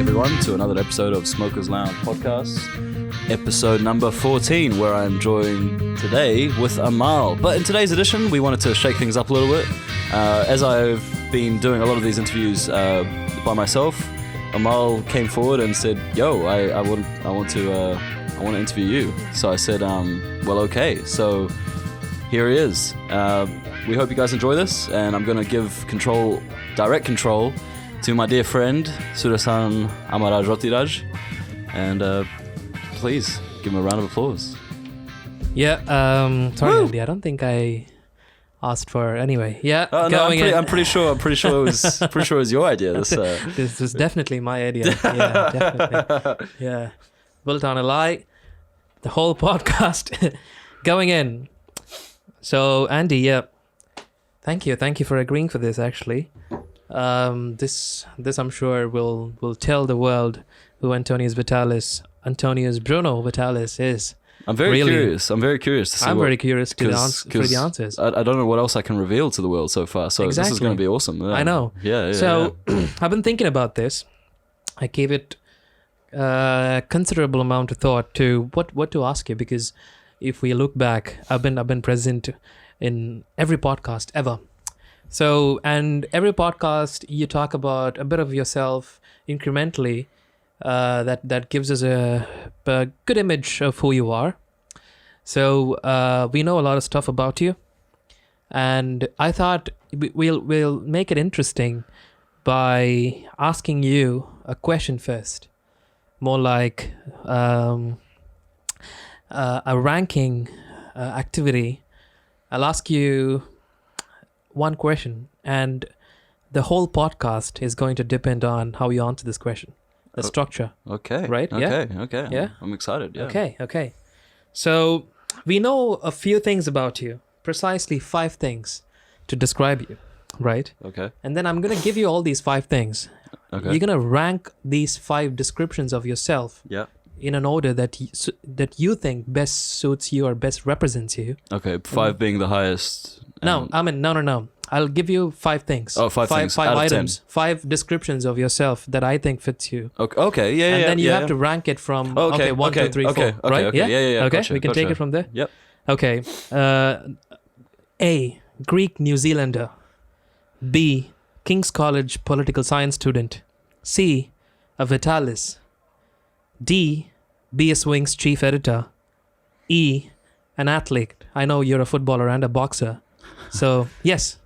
everyone, to another episode of Smokers Lounge Podcast, episode number 14, where I'm joined today with Amal. But in today's edition, we wanted to shake things up a little bit. As I've been doing a lot of these interviews by myself, Amal came forward and said, "Yo, I want to interview you." So I said, "Well, okay." So here he is. We hope you guys enjoy this, and I'm going to give direct control, to my dear friend, Sudharsan Amalraj Jothiraj. And please, give him a round of applause. Yeah, sorry, Andi, I don't think I asked for... Anyway, yeah. I'm pretty sure it was your idea. This was definitely my idea. Yeah, definitely. Yeah. Built on a lie. The whole podcast going in. So, Andi, yeah. Thank you for agreeing for this, actually. This I'm sure will tell the world who Antonius Bruno Vitalis is. I'm very curious to see. I'm very curious for the answers. I don't know what else I can reveal to the world so far. So This is going to be awesome. Yeah. I know. Yeah. So I've been thinking about this. I gave it a considerable amount of thought to what to ask you, because if we look back, I've been present in every podcast ever. So, and every podcast you talk about a bit of yourself incrementally, that gives us a good image of who you are. So, we know a lot of stuff about you, and I thought we'll make it interesting by asking you a question first, more like a ranking activity. I'll ask you one question, and the whole podcast is going to depend on how you answer this question. The structure. Okay. Right? Okay. Yeah. I'm excited. Yeah. Okay. So we know a few things about you, precisely 5 things to describe you, right? Okay. And then I'm going to give you all these 5 things. Okay. You're going to rank these 5 descriptions of yourself. Yeah. In an order that you think best suits you or best represents you. Okay, 5 being the highest. No. I'll give you 5 things. Oh, 5 things. 5 items. 5 descriptions of yourself that I think fits you. Okay. Yeah. And then you have to rank it from 1, 2, 3, 4. Okay. Right? Okay. Yeah. Okay, Gotcha, we can take it from there. Yep. Okay. A, Greek New Zealander. B, King's College political science student. C, a Vitalis. D, BS Wing's chief editor. E, an athlete. I know you're a footballer and a boxer. So, yes.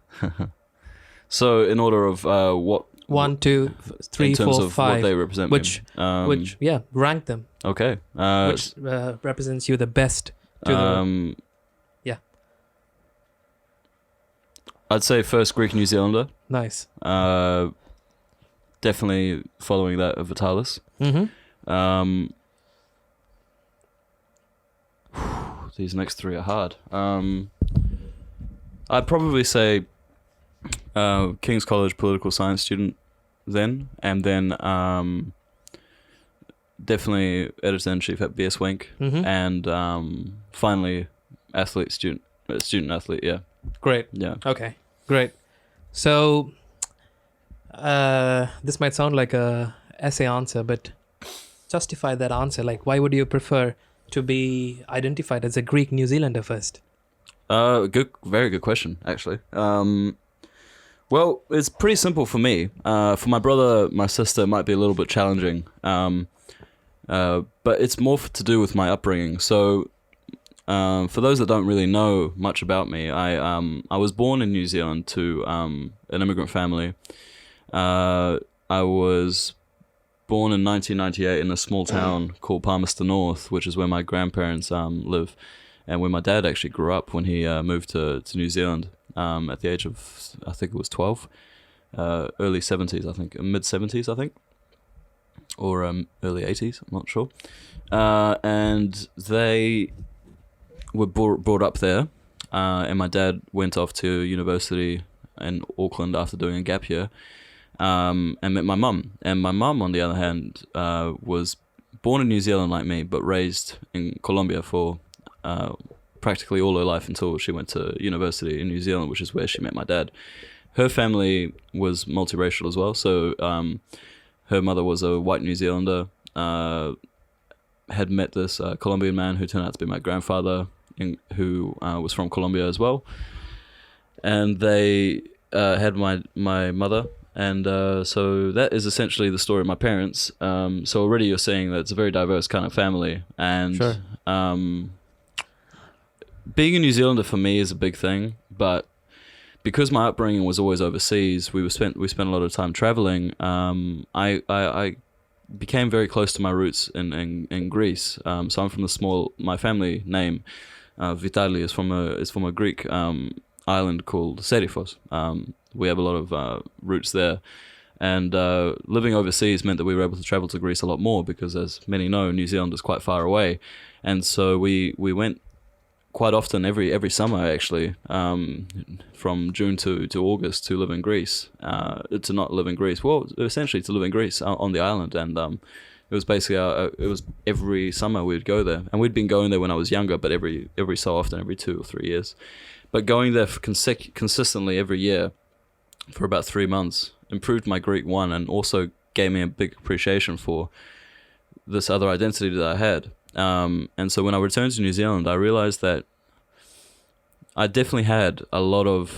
So, in order of what? 1, 2, 3, in terms 4, of 5. what they represent which, rank them. Okay. Which represents you the best to the... Yeah. I'd say first Greek New Zealander. Nice. Definitely following that of Vitalis. Mm-hmm. These next 3 are hard. I'd probably say King's College political science student then, and then definitely editor-in-chief at BS Wink, and finally student athlete, yeah. Great. Yeah. Okay, great. So this might sound like a essay answer, but justify that answer. Like, why would you prefer to be identified as a Greek New Zealander first? Very good question, actually. Well, it's pretty simple for me. For my brother, my sister, it might be a little bit challenging. But it's more to do with my upbringing. So, for those that don't really know much about me, I was born in New Zealand to an immigrant family. I was born in 1998 in a small town called Palmerston North, which is where my grandparents live, and where my dad actually grew up when he moved to New Zealand at the age of, I think it was 12, early 70s, I think, mid 70s, I think, or early 80s, I'm not sure. And they were brought up there, and my dad went off to university in Auckland after doing a gap year. And met my mum. And my mum, on the other hand, was born in New Zealand like me, but raised in Colombia for practically all her life until she went to university in New Zealand, which is where she met my dad. Her family was multiracial as well, so her mother was a white New Zealander. Had met this Colombian man who turned out to be my grandfather, who was from Colombia as well. And they had my mother. And so that is essentially the story of my parents. So already you're saying that it's a very diverse kind of family. And Sure. Being a New Zealander for me is a big thing. But because my upbringing was always overseas, we spent a lot of time traveling. I became very close to my roots in Greece. So I'm from my family name, Vitalis, is from a Greek island called Serifos. We have a lot of roots there. And living overseas meant that we were able to travel to Greece a lot more because, as many know, New Zealand is quite far away. And so we went quite often every summer, actually, from June to August to live in Greece, to not live in Greece, well, essentially to live in Greece on the island. And it was basically, it was every summer we'd go there. And we'd been going there when I was younger, but every so often, every 2 or 3 years. But going there consistently every year for about 3 months improved my Greek, one, and also gave me a big appreciation for this other identity that I had. And so when I returned to New Zealand, I realized that I definitely had a lot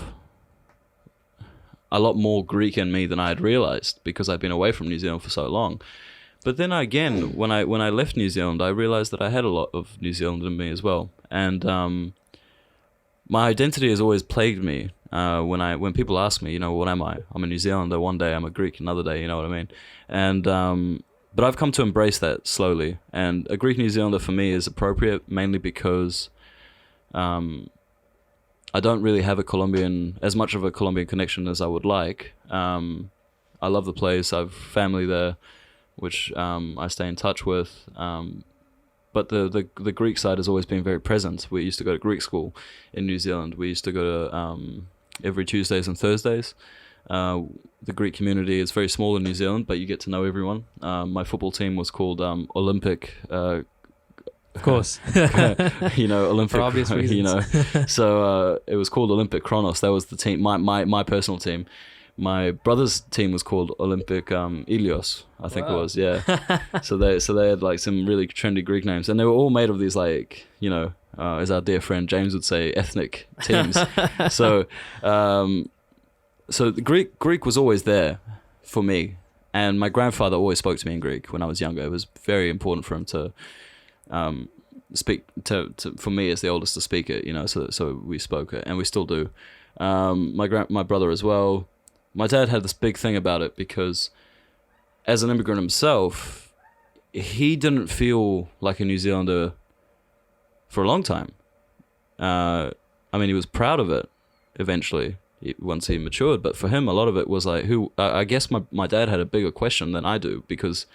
more Greek in me than I had realized because I'd been away from New Zealand for so long. But then again, when I left New Zealand, I realized that I had a lot of New Zealand in me as well. And my identity has always plagued me. When people ask me, what am I? I'm a New Zealander. One day I'm a Greek. Another day, you know what I mean? And but I've come to embrace that slowly. And a Greek New Zealander for me is appropriate mainly because I don't really have as much of a Colombian connection as I would like. I love the place. I've family there, which I stay in touch with. But the Greek side has always been very present. We used to go to Greek school in New Zealand. We used to go to every Tuesdays and Thursdays. The Greek community is very small in New Zealand, but you get to know everyone. My football team was called Olympic. Of course. Olympic. For obvious reasons. So it was called Olympic Kronos. That was the team. My personal team. My brother's team was called Olympic Ilios, I think it was. Yeah. so they had like some really trendy Greek names, and they were all made of these like as our dear friend James would say, ethnic teams. So the Greek was always there for me, and my grandfather always spoke to me in Greek when I was younger. It was very important for him to speak for me as the oldest to speak it. So we spoke it, and we still do. My brother as well. My dad had this big thing about it because, as an immigrant himself, he didn't feel like a New Zealander for a long time. He was proud of it eventually once he matured, but for him, a lot of it was like, I guess my dad had a bigger question than I do because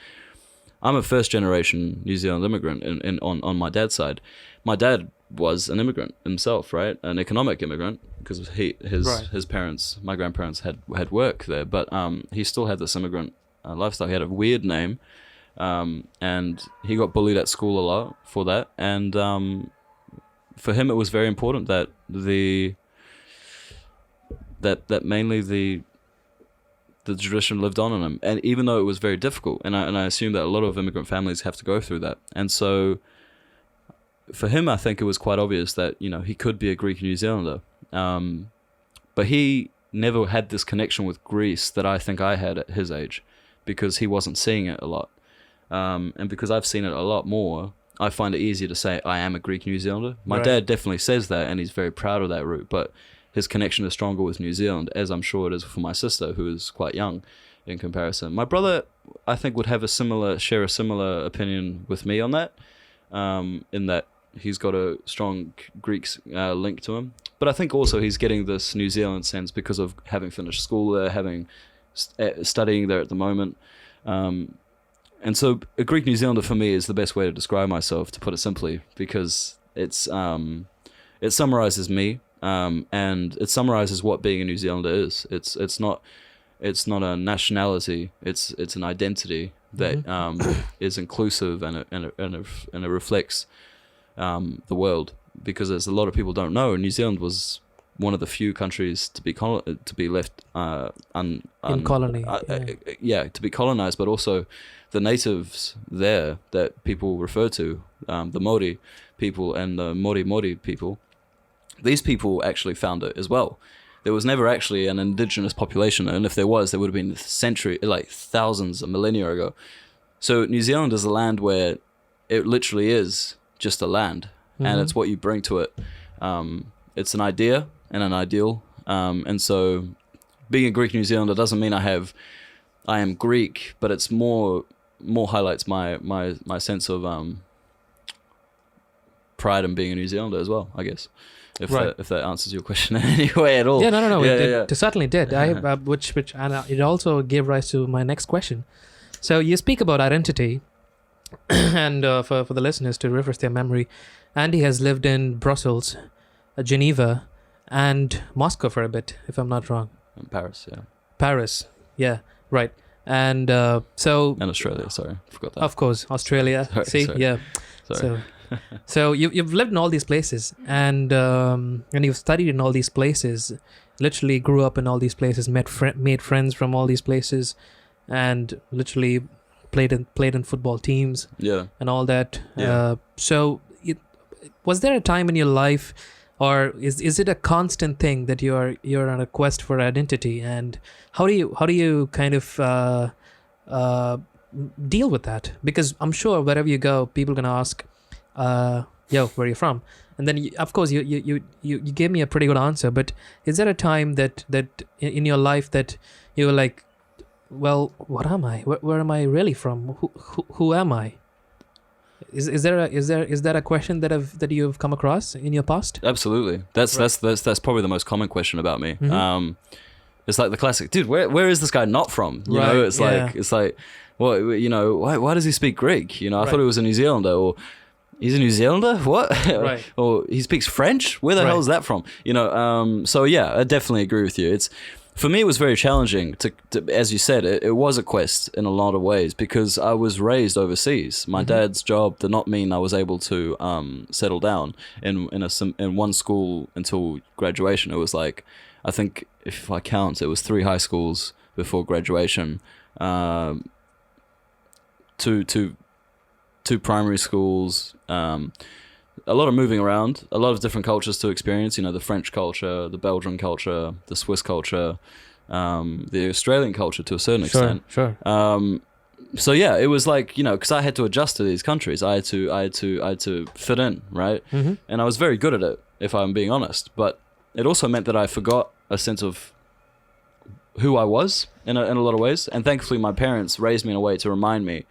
I'm a first generation New Zealand immigrant on my dad's side. My dad was an immigrant himself, right? An economic immigrant because his parents, my grandparents had work there, but he still had this immigrant lifestyle. He had a weird name, and he got bullied at school a lot for that. And for him, it was very important that mainly the tradition lived on in him, and even though it was very difficult, and I assume that a lot of immigrant families have to go through that, and so for him, I think it was quite obvious that he could be a Greek New Zealander, but he never had this connection with Greece that I think I had at his age, because he wasn't seeing it a lot, and because I've seen it a lot more, I find it easier to say I am a Greek New Zealander. My dad definitely says that, and he's very proud of that root, but his connection is stronger with New Zealand, as I'm sure it is for my sister, who is quite young in comparison. My brother, I think, would have share a similar opinion with me on that, in that he's got a strong Greek link to him. But I think also he's getting this New Zealand sense because of having finished school there, studying there at the moment. And so a Greek New Zealander for me is the best way to describe myself, to put it simply, because it summarizes me. And it summarizes what being a New Zealander is. It's not a nationality. It's an identity that is inclusive and it reflects the world. Because as a lot of people don't know, New Zealand was one of the few countries to be left in colony. To be colonized, but also the natives there that people refer to, the Maori people and the Mori people. These people actually found it as well. There was never actually an indigenous population, and if there was, there would have been thousands, a millennia ago. So New Zealand is a land where it literally is just a land, and it's what you bring to it. It's an idea and an ideal, and so being a Greek New Zealander doesn't mean I am Greek, but it's more highlights my sense of pride in being a New Zealander as well, I guess. If that answers your question in any way at all. Yeah, no. Yeah, it certainly did. Which and it also gave rise to my next question. So you speak about identity, and for the listeners to refresh their memory, Andy has lived in Brussels, Geneva, and Moscow for a bit, if I'm not wrong. And Paris, yeah. Paris, yeah, right. And so... And Australia, sorry, I forgot that. Of course, Australia. Sorry. Yeah. Sorry. So you've lived in all these places, and you've studied in all these places, literally grew up in all these places, made friends from all these places, and literally played in football teams, and all that. Yeah. Was there a time in your life, or is it a constant thing that you're on a quest for identity, and how do you kind of deal with that? Because I'm sure wherever you go, people are gonna ask, yo, where are you from? And then of course you gave me a pretty good answer, but is there a time that in your life that you were like, well, what am I? Where am I really from? Who am I? Is that a question that you've come across in your past? Absolutely. That's probably the most common question about me. Mm-hmm. It's like the classic, dude, where is this guy not from? You know, it's like, well, you know, why does he speak Greek? You know, I thought he was a New Zealander, or he's a New Zealander? What? Right. Or he speaks French? Where the hell is that from? You know, so yeah, I definitely agree with you. For me, it was very challenging to as you said, it was a quest in a lot of ways, because I was raised overseas. My dad's job did not mean I was able to settle down in one school until graduation. It was like, I think if I count, it was 3 high schools before graduation, two primary schools, a lot of moving around, a lot of different cultures to experience, you know, the French culture, the Belgian culture, the Swiss culture, the Australian culture to a certain extent. Sure. So yeah, it was like, you know, because I had to adjust to these countries. I had to fit in, right? Mm-hmm. And I was very good at it, if I'm being honest. But it also meant that I forgot a sense of who I was in a lot of ways. And thankfully, my parents raised me in a way to remind me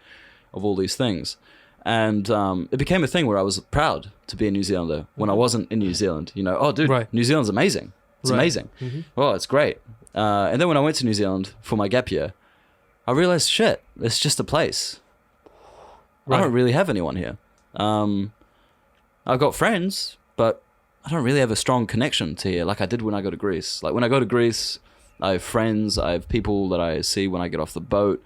of all these things. And it became a thing where I was proud to be a New Zealander when I wasn't in New Zealand. You know, oh, dude, New Zealand's amazing. It's amazing. Mm-hmm. Oh, it's great. And then when I went to New Zealand for my gap year, I realized, shit, it's just a place. I don't really have anyone here. I've got friends, but I don't really have a strong connection to here like I did when I go to Greece. Like when I go to Greece, I have friends, I have people that I see when I get off the boat.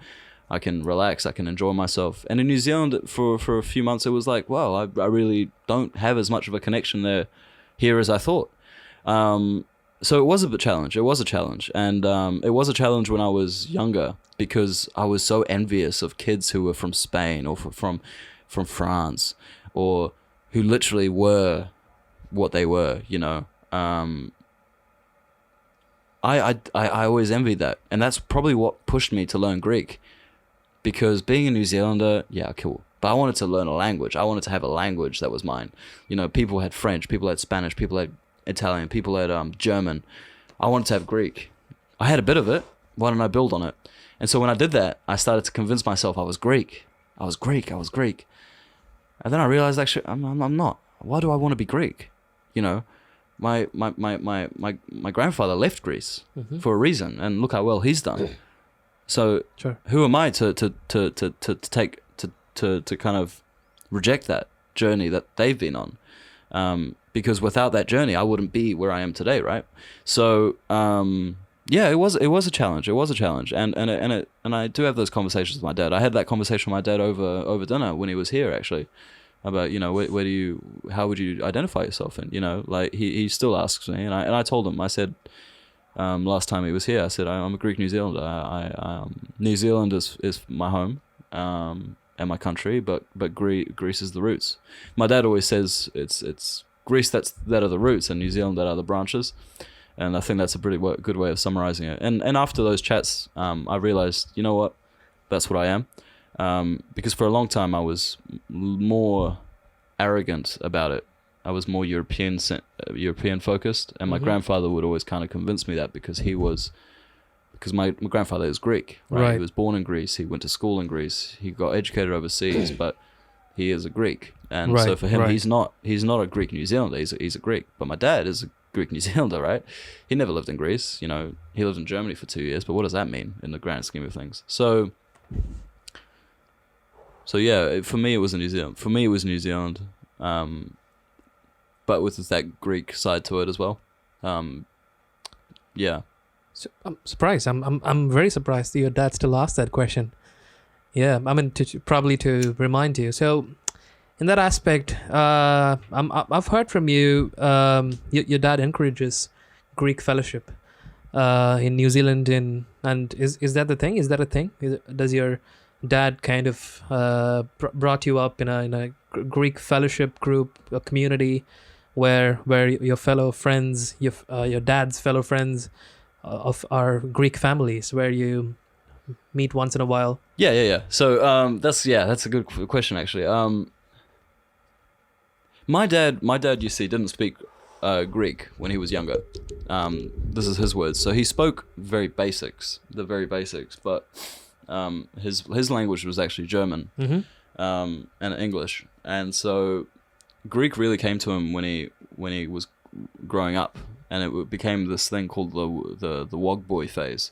I can relax, I can enjoy myself. And in New Zealand, for a few months, it was like, wow, I really don't have as much of a connection here as I thought. So it was a challenge. It was a challenge. And it was a challenge when I was younger, because I was so envious of kids who were from Spain or from France, or who literally were what they were, you know. I always envied that. And that's probably what pushed me to learn Greek. Because being a New Zealander, yeah, cool. But I wanted to learn a language. I wanted to have a language that was mine. You know, people had French, people had Spanish, people had Italian, people had German. I wanted to have Greek. I had a bit of it. Why didn't I build on it? And so when I did that, I started to convince myself I was Greek. I was Greek. And then I realized, actually, I'm not. Why do I want to be Greek? You know, my grandfather left Greece for a reason, and look how well he's done. So who am I to kind of reject that journey that they've been on? Because without that journey, I wouldn't be where I am today, right? So yeah, it was a challenge. It was a challenge, and I do have those conversations with my dad. I had that conversation with my dad over dinner when he was here, actually. about where do you, how would you identify yourself? And like he still asks me, and I told him, I said, last time he was here, I said I'm a Greek New Zealander. New Zealand is my home, and my country, but Greece is the roots. My dad always says it's Greece that are the roots, and New Zealand that are the branches. And I think that's a pretty good way of summarizing it. And after those chats, I realized, you know what, that's what I am. Because for a long time I was more arrogant about it. I was more European focused, and my grandfather would always kind of convince me that because my grandfather is Greek, right? He was born in Greece. He went to school in Greece. He got educated overseas, but he is a Greek, and so for him, he's not a Greek New Zealander. He's a Greek. But my dad is a Greek New Zealander, right? He never lived in Greece. He lived in Germany for 2 years. But what does that mean in the grand scheme of things? So yeah, for me it was New Zealand. For me it was New Zealand, but with that Greek side to it as well. Yeah. So I'm surprised. I'm very surprised that your dad still asked that question. Yeah, I mean, probably to remind you. So, in that aspect, I've heard from you. Your dad encourages Greek fellowship in New Zealand. And is that the thing? Is that a thing? Does your dad kind of brought you up in a Greek fellowship group, a community, where your fellow friends, your dad's fellow friends of our Greek families, where you meet once in a while? Yeah. So that's a good question actually. My dad, you see, didn't speak Greek when he was younger. This is his words. So he spoke the very basics, but his language was actually German, and English, and so Greek really came to him when he was growing up, and it became this thing called the wog boy phase.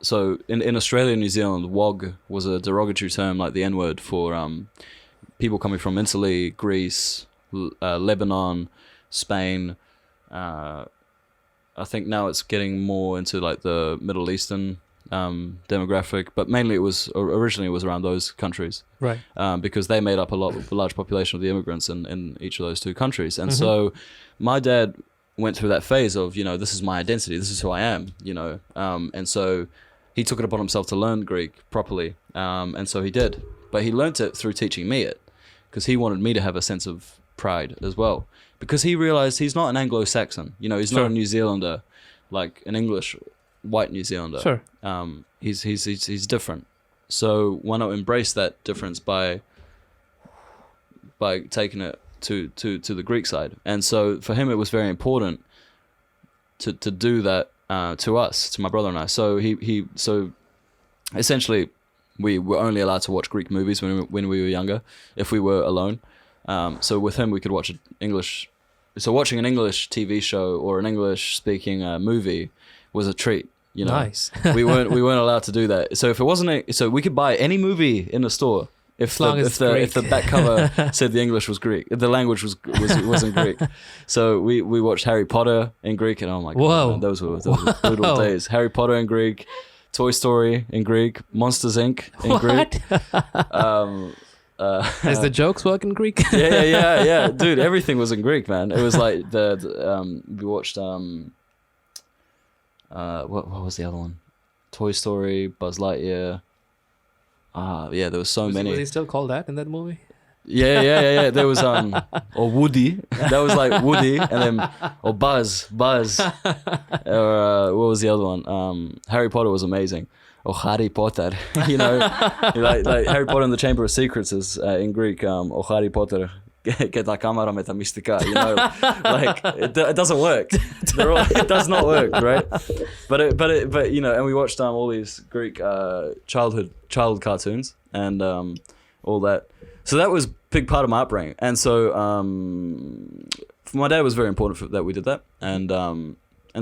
So in Australia and New Zealand, wog was a derogatory term, like the N-word, for people coming from Italy, Greece, Lebanon, Spain. I think now it's getting more into like the Middle Eastern demographic, but mainly originally it was around those countries, right? Because they made up a large population of the immigrants in each of those two countries, and so my dad went through that phase of this is my identity, this is who I am, and so he took it upon himself to learn Greek properly, and so he did, but he learnt it through teaching me it, because he wanted me to have a sense of pride as well, because he realized he's not an Anglo-Saxon, he's not a New Zealander, like an English white New Zealander. Sure. He's different. So why not embrace that difference by taking it to the Greek side? And so for him, it was very important to do that to my brother and I. So so essentially we were only allowed to watch Greek movies when we were younger, if we were alone. So with him, we could watch English. So watching an English TV show or an English speaking movie was a treat. Nice. we weren't allowed to do that. So if it wasn't so we could buy any movie in the store if the back cover said the English was Greek, the language was in Greek. So we watched Harry Potter in Greek, and oh my god, man, those were brutal days. Harry Potter in Greek, Toy Story in Greek, Monsters Inc. in Greek. Is the jokes work in Greek? yeah, dude, everything was in Greek, man. It was like we watched what was the other one? Toy Story, Buzz Lightyear. Yeah, there was so many. Was he still called that in that movie? Yeah. There was or Woody. That was like Woody, and then or Buzz. Or what was the other one? Harry Potter was amazing. Or Harry Potter. like Harry Potter and the Chamber of Secrets is in Greek. Or Harry Potter. Και τα κάμαρα με τα μυστικά, like it doesn't work. It does not work, right? But and we watched all these Greek child cartoons and all that. So that was a big part of my upbringing, and so for my dad it was very important that we did that, and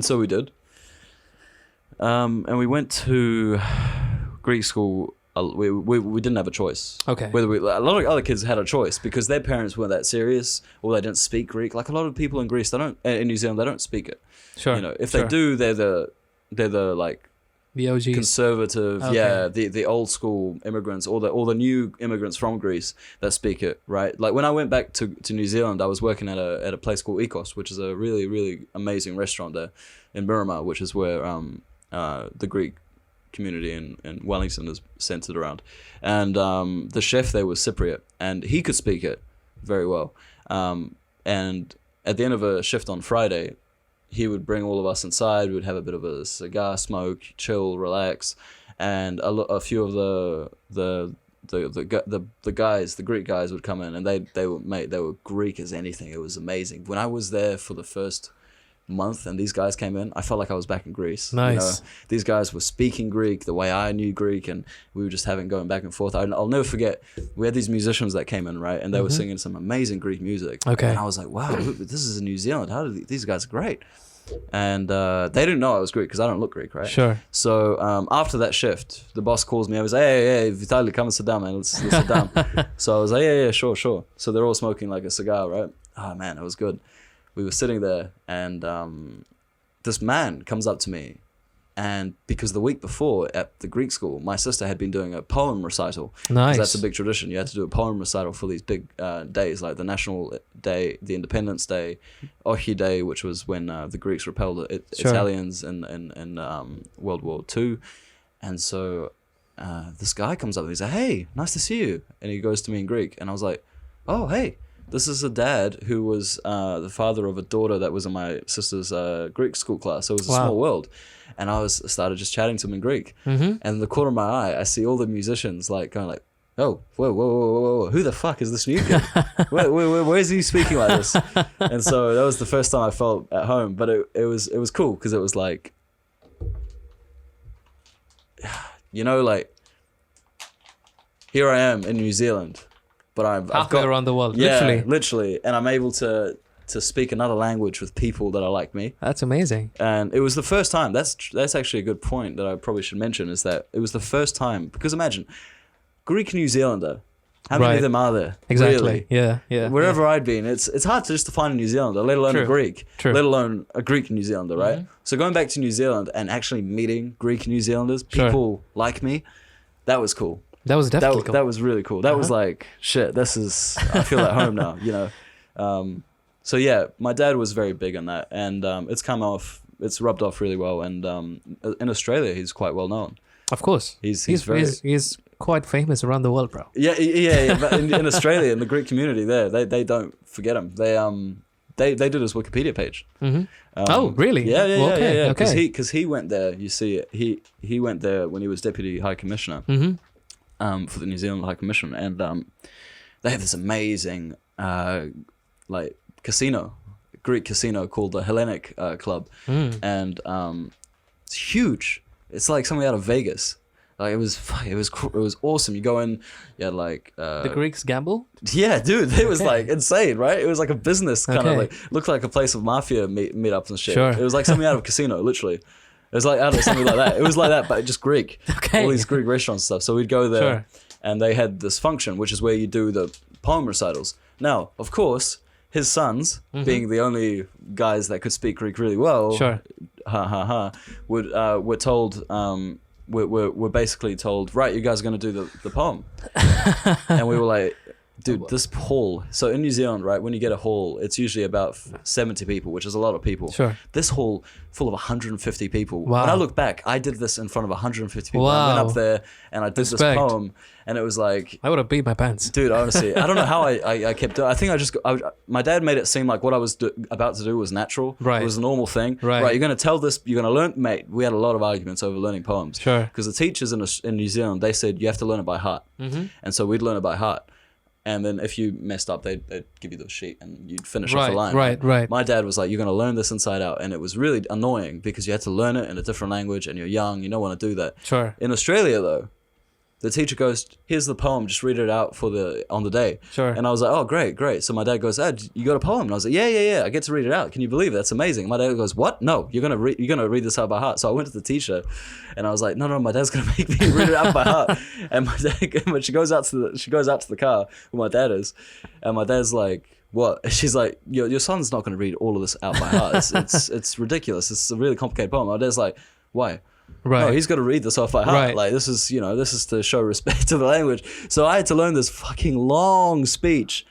so we did. And we went to Greek school. We didn't have a choice. Okay. A lot of other kids had a choice because their parents weren't that serious, or they didn't speak Greek. Like a lot of people in Greece, in New Zealand, they don't speak it. Sure. If they do, they're the like The OGs. conservative, Okay. the old school immigrants, all the new immigrants from Greece that speak it, right? Like when I went back to New Zealand, I was working at a place called Ecos, which is a really, really amazing restaurant there in Miramar, which is where the Greek community in Wellington is centered around. And the chef there was Cypriot, and he could speak it very well. And at the end of a shift on Friday, he would bring all of us inside. We'd have a bit of a cigar smoke, chill, relax, and a few of the guys, the Greek guys, would come in, and they were Greek as anything. It was amazing. When I was there for the first month and these guys came in, I felt like I was back in Greece. Nice. You know, these guys were speaking Greek the way I knew Greek, and we were just going back and forth. I'll never forget, we had these musicians that came in, right, and they were singing some amazing Greek music. Okay. And I was like, wow, this is in New Zealand. How did these guys are great? And they didn't know I was Greek because I don't look Greek, right? Sure. So after that shift, the boss calls me. I was like, hey, Vitalis, come and sit down, man. Let's sit down. So I was like, yeah, sure. So they're all smoking like a cigar, right? Oh, man, it was good. We were sitting there, and this man comes up to me, and because the week before at the Greek school, my sister had been doing a poem recital. Nice. That's a big tradition. You had to do a poem recital for these big days, like the National Day, the Independence Day, Ohi Day, which was when the Greeks repelled Italians in World War II. And so this guy comes up and he's like, hey, nice to see you. And he goes to me in Greek, and I was like, oh, hey. This is a dad who was the father of a daughter that was in my sister's Greek school class. So it was a small world. And I started just chatting to him in Greek. And in the corner of my eye, I see all the musicians like going like, oh, whoa, who the fuck is this new kid? where is he speaking like this? And so that was the first time I felt at home. But it was cool because it was like, you know, like, here I am in New Zealand. But I've halfway got around the world, literally, and I'm able to speak another language with people that are like me. That's amazing. And it was the first time. That's actually a good point that I probably should mention, is that it was the first time, because imagine, Greek New Zealander, how many of them are there? Exactly. Really? Yeah. Wherever I'd been, it's hard to just to find a New Zealander, let alone a Greek, let alone a Greek New Zealander, right? So going back to New Zealand and actually meeting Greek New Zealanders, people like me, that was cool. That was definitely cool. That was really cool. That was like, shit, I feel at home now, you know. So yeah, my dad was very big on that, and it's rubbed off really well. And in Australia, he's quite well known. Of course. He's quite famous around the world, bro. Yeah. But in Australia, in the Greek community there, they don't forget him. They did his Wikipedia page. Oh, really? Yeah. Okay. Because he went there. You see, he went there when he was Deputy High Commissioner. For the New Zealand High Commission, and they have this amazing like casino, Greek casino called the Hellenic Club, and it's huge. It's like something out of Vegas. Like it was awesome. You go in, you had like the Greeks gamble. Yeah, dude, it was like insane, right? It was like a business kind of like looked like a place of mafia meetups and shit. Sure. It was like something out of a casino, literally. It was like, I don't know, something like that. It was like that, but just Greek. Okay. All these Greek restaurants and stuff. So we'd go there, and they had this function, which is where you do the poem recitals. Now, of course, his sons, being the only guys that could speak Greek really well, were told, were basically told, right, you guys are going to do the poem. And we were like, dude, this hall. So in New Zealand, right, when you get a hall, it's usually about 70 people, which is a lot of people. Sure. This hall full of 150 people. Wow. When I look back, I did this in front of 150 people. Wow. I went up there and I did this poem, and it was like, I would have beat my pants. dude, honestly, I don't know how I kept doing. I think my dad made it seem like what I was about to do was natural. Right. It was a normal thing. Right. You're going to tell this, you're going to learn, mate. We had a lot of arguments over learning poems. Sure. Because the teachers in New Zealand, they said you have to learn it by heart. And so we'd learn it by heart. And then if you messed up, they'd give you the sheet and you'd finish off the line. Right. My dad was like, you're going to learn this inside out. And it was really annoying because you had to learn it in a different language and you're young. You don't want to do that. Sure. In Australia, though, the teacher goes, here's the poem, just read it out on the day. Sure. And I was like, oh, great. So my dad goes, you got a poem? And I was like, yeah, I get to read it out. Can you believe it? That's amazing. My dad goes, what? No, you're gonna read this out by heart. So I went to the teacher and I was like, no, my dad's gonna make me read it out by heart. And my dad, she goes out to the car where my dad is, and my dad's like, what? She's like, your son's not gonna read all of this out by heart. It's ridiculous. It's a really complicated poem. My dad's like, why? Right. No, he's got to read this off by heart. Right. Like, this is to show respect to the language. So I had to learn this fucking long speech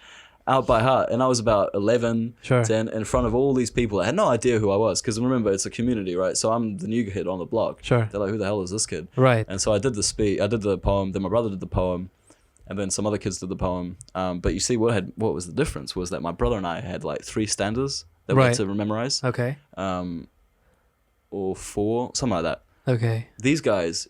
out by heart. And I was about 11, Sure. 10, in front of all these people. I had no idea who I was, because remember, it's a community, right? So I'm the new kid on the block. Sure. They're like, who the hell is this kid? Right. And so I did the poem, then my brother did the poem, and then some other kids did the poem. But you see, what was the difference was that my brother and I had like 3 stanzas that we had to memorize. Okay. Or 4, something like that. Okay. These guys,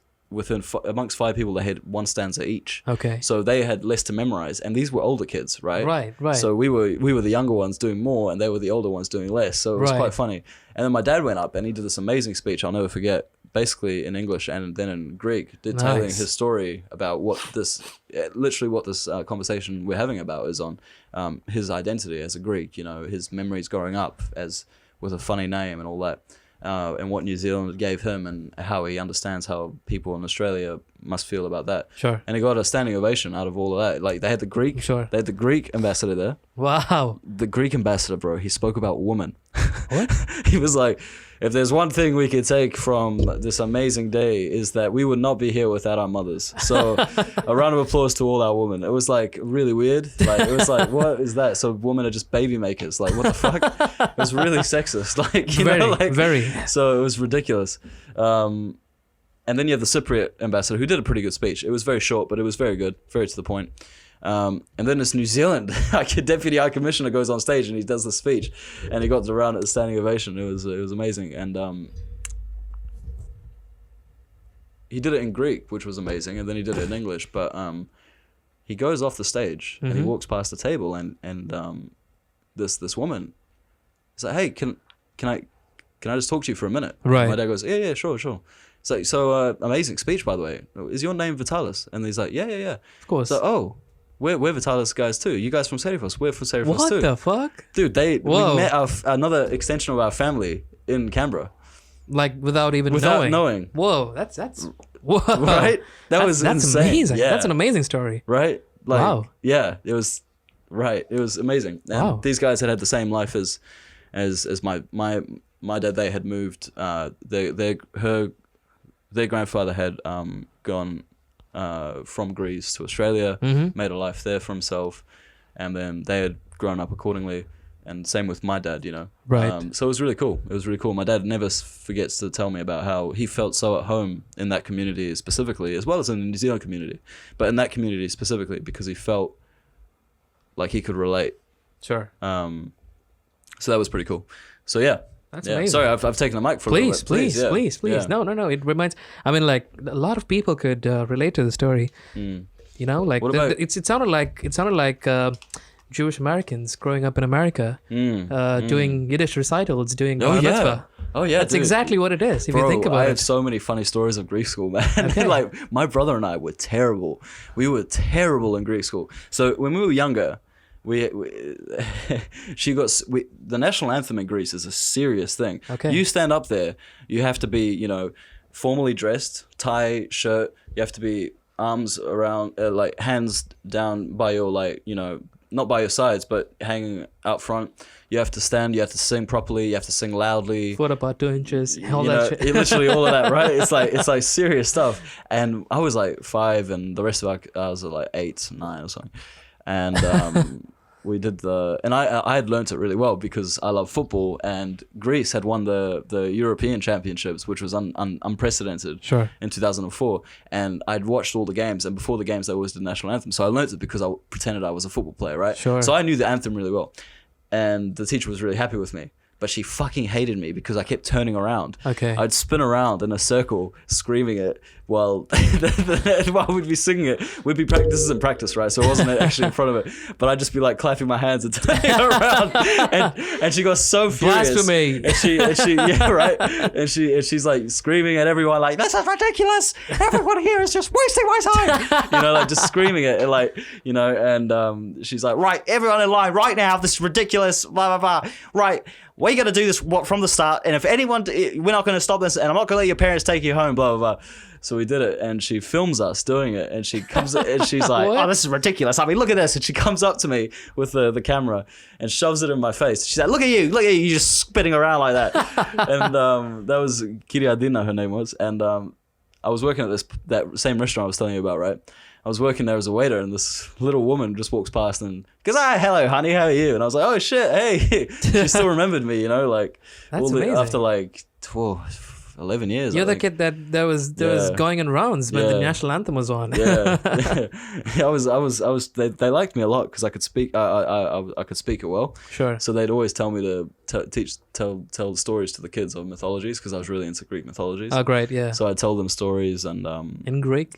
amongst 5 people, they had 1 stanza each. Okay. So they had less to memorize, and these were older kids, right? Right. So we were the younger ones doing more, and they were the older ones doing less. So it was quite funny. And then my dad went up, and he did this amazing speech I'll never forget, basically in English and then in Greek, detailing his story about what this conversation we're having about is on, his identity as a Greek, his memories growing up as with a funny name and all that. And what New Zealand gave him, and how he understands how people in Australia must feel about that. Sure. And he got a standing ovation out of all of that. Like, they had the Greek ambassador there. Wow. The Greek ambassador, bro, he spoke about woman. What? He was like, if there's one thing we could take from this amazing day, is that we would not be here without our mothers. So a round of applause to all our women. It was like really weird. Like, it was like, what is that? So women are just baby makers. Like, what the fuck? It was really sexist. Like, Very. So it was ridiculous. And then you have the Cypriot ambassador, who did a pretty good speech. It was very short, but it was very good, very to the point. And then this New Zealand Deputy High Commissioner goes on stage and he does the speech, and he got the round at the standing ovation. It was amazing, and he did it in Greek, which was amazing, and then he did it in English. But he goes off the stage and he walks past the table, and this woman is like, "Hey, can I just talk to you for a minute?" Right. And my dad goes, "Yeah, sure." So amazing speech, by the way. Is your name Vitalis? And he's like, yeah. Of course. So, we're Vitalis guys too. You guys from Serifos? We're from Serifos too. What the fuck? Dude, we met another extension of our family in Canberra. Like, without knowing. Whoa, that's whoa. Right? That's insane. Amazing. Yeah. That's an amazing story. Right? Like, wow. Yeah, it was amazing. And wow. These guys had the same life as my dad. They had moved. Their grandfather had gone from Greece to Australia, made a life there for himself, and then they had grown up accordingly. And same with my dad, Right. So it was really cool. My dad never forgets to tell me about how he felt so at home in that community specifically, as well as in the New Zealand community, but in that community specifically because he felt like he could relate. Sure. So that was pretty cool. So yeah. That's amazing. Sorry, I've taken the mic for a little bit. Please. Yeah. No. It reminds. I mean, like, a lot of people could relate to the story. Like what about, it sounded like Jewish Americans growing up in America, doing Yiddish recitals, doing bar mitzvah. Oh yeah, that's dude. exactly what it is. If you think about it, I have so many funny stories of Greek school, man. Okay. Like, my brother and I were terrible. We were terrible in Greek school. So when we were younger, the national anthem in Greece is a serious thing. Okay. You stand up there, you have to be, formally dressed, tie, shirt. You have to be arms around, like hands down by your, not by your sides, but hanging out front. You have to stand, you have to sing properly, you have to sing loudly. Foot about 2 inches, all that shit. Literally all of that, right? It's like serious stuff. And I was like 5, and the rest of us are like 8, 9 or something. And we did and I had learnt it really well because I love football, and Greece had won the European Championships, which was unprecedented. Sure. In 2004, and I'd watched all the games, and before the games they always did the national anthem, so I learnt it because I pretended I was a football player, right? Sure. So I knew the anthem really well, and the teacher was really happy with me. But she fucking hated me because I kept turning around. Okay. I'd spin around in a circle, screaming it while we'd be singing it. This is in practice, right? So it wasn't actually in front of it. But I'd just be like clapping my hands and turning around. And she got so furious. Blasphemy. And she yeah, right. And she's like screaming at everyone like, "This is ridiculous! Everyone here is just wasting my time." Like just screaming it, and she's like, "Right, everyone in line right now. This is ridiculous. Blah blah blah. Right. We got to do this from the start, and if anyone, we're not going to stop this, and I'm not going to let your parents take you home, blah, blah, blah." So we did it, and she films us doing it, and she comes and she's like, What? "Oh, this is ridiculous! I mean, look at this!" And she comes up to me with the camera and shoves it in my face. She's like, "Look at you! You're just spinning around like that." And that was Kiriadina, her name was, and I was working at that same restaurant I was telling you about, right? I was working there as a waiter, and this little woman just walks past and goes, hello, honey, how are you?" And I was like, "Oh shit, hey!" She still remembered me, you know, like That's amazing. after like 11 years. You're I the think. kid that was going in rounds when the national anthem was on. Yeah, I was. They liked me a lot because I could speak. I could speak it well. Sure. So they'd always tell me to tell stories to the kids of mythologies because I was really into Greek mythologies. Oh, great, yeah. So I'd tell them stories and In Greek?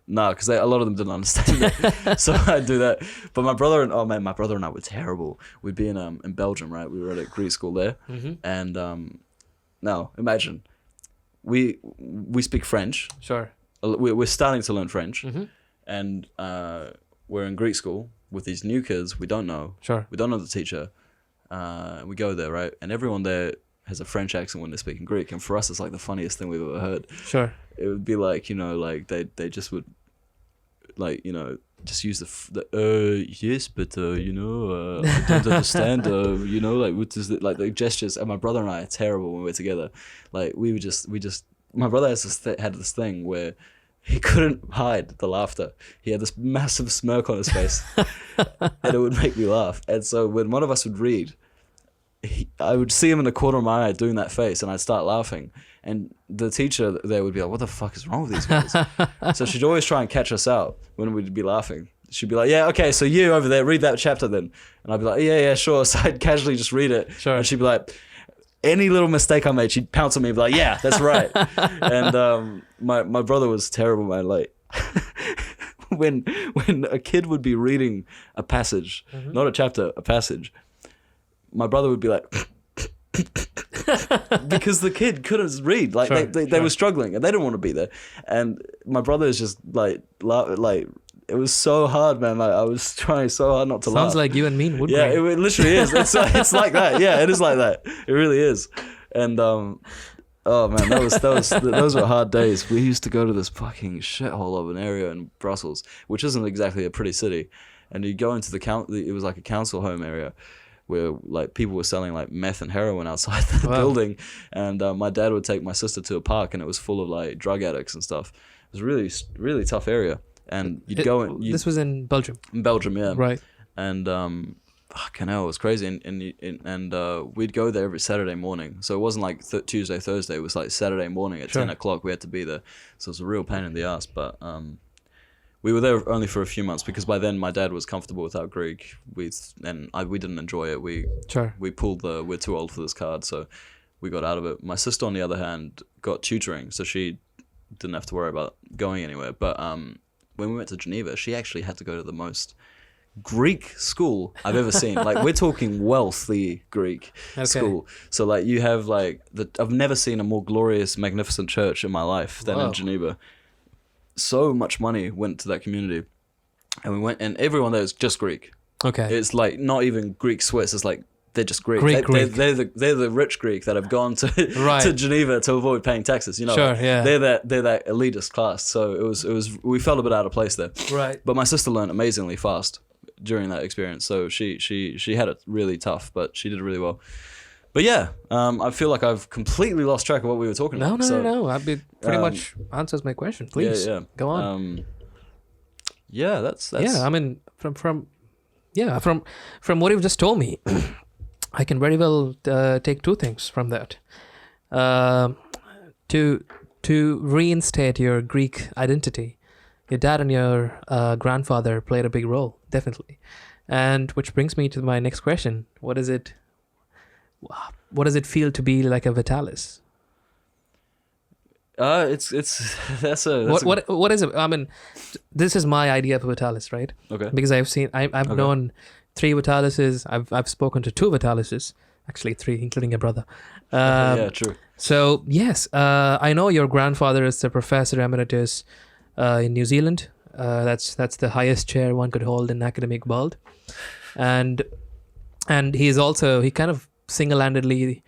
no, because a lot of them didn't understand it. So I'd do that. But my brother and I were terrible. We'd be in Belgium, right? We were at a Greek school there, and now imagine we speak French. Sure. We're starting to learn French, Mm-hmm. and we're in Greek school with these new kids we don't know. Sure. We don't know the teacher. We go there, right? And everyone there has a French accent when they're speaking Greek. And for us, it's like the funniest thing we've ever heard. Sure. It would be like, you know, like they just would, like, you know, just use yes, but, you know, I don't understand, you know, like, what is it, like the gestures. And my brother and I are terrible when we're together. Like, we just, my brother had this thing where he couldn't hide the laughter. He had this massive smirk on his face, and it would make me laugh. And so when one of us would read, I would see him in the corner of my eye doing that face, and I'd start laughing. And the teacher there would be like, "What the fuck is wrong with these guys?" So she'd always try and catch us out when we'd be laughing. She'd be like, "Yeah, okay, so you over there, read that chapter then." And I'd be like, "Yeah, sure." So I'd casually just read it. Sure. And she'd be like, any little mistake I made, she'd pounce on me and be like, "Yeah, that's right." And my brother was terrible, man. Like, when a kid would be reading a passage, not a chapter, a passage, my brother would be like, because the kid couldn't read. Like, Sure, they were struggling and they didn't want to be there. And my brother is just like it was so hard, man. Like, I was trying so hard not to laugh. Sounds like you and me in Woodbury. Yeah, it literally is. It's like that. Yeah, it is like that. It really is. And oh man, those were hard days. We used to go to this fucking shithole of an area in Brussels, which isn't exactly a pretty city. And you go into it was like a council home area where like people were selling like meth and heroin outside the building. And my dad would take my sister to a park, and it was full of like drug addicts and stuff. It was a really, really tough area. And you'd go and this was in Belgium. In Belgium, yeah. Right. And fucking hell, it was crazy. And we'd go there every Saturday morning. So it wasn't like Tuesday, Thursday. It was like Saturday morning at 10 o'clock. We had to be there. So it was a real pain in the ass. But we were there only for a few months because by then my dad was comfortable without Greek. We didn't enjoy it. We pulled we're too old for this card. So we got out of it. My sister, on the other hand, got tutoring. So she didn't have to worry about going anywhere. But when we went to Geneva, she actually had to go to the most Greek school I've ever seen. Like, we're talking wealthy Greek school. So like you have like I've never seen a more glorious, magnificent church in my life than in Geneva. So much money went to that community, and we went, and everyone there is just Greek. Okay. It's like not even Greek Swiss. It's like they're just Greek. Greek. They're the rich Greek that have gone to to Geneva to avoid paying taxes. You know, sure, yeah. They're that elitist class. So it was we felt a bit out of place there. Right. But my sister learned amazingly fast during that experience. So she had it really tough, but she did really well. But yeah, I feel like I've completely lost track of what we were talking about. No. I'd be pretty much answers my question. Please, go on. That's yeah. I mean, from what you've just told me, I can very well take two things from that. To reinstate your Greek identity, your dad and your grandfather played a big role, definitely. And which brings me to my next question: What does it feel to be like a Vitalis? What is it? I mean, this is my idea of a Vitalis, right? Okay. Because I've known 3 Vitalises. I've spoken to 2 Vitalises, actually 3, including your brother. Yeah, true. So yes, I know your grandfather is the professor emeritus in New Zealand. That's the highest chair one could hold in academic world, and he kind of single-handedly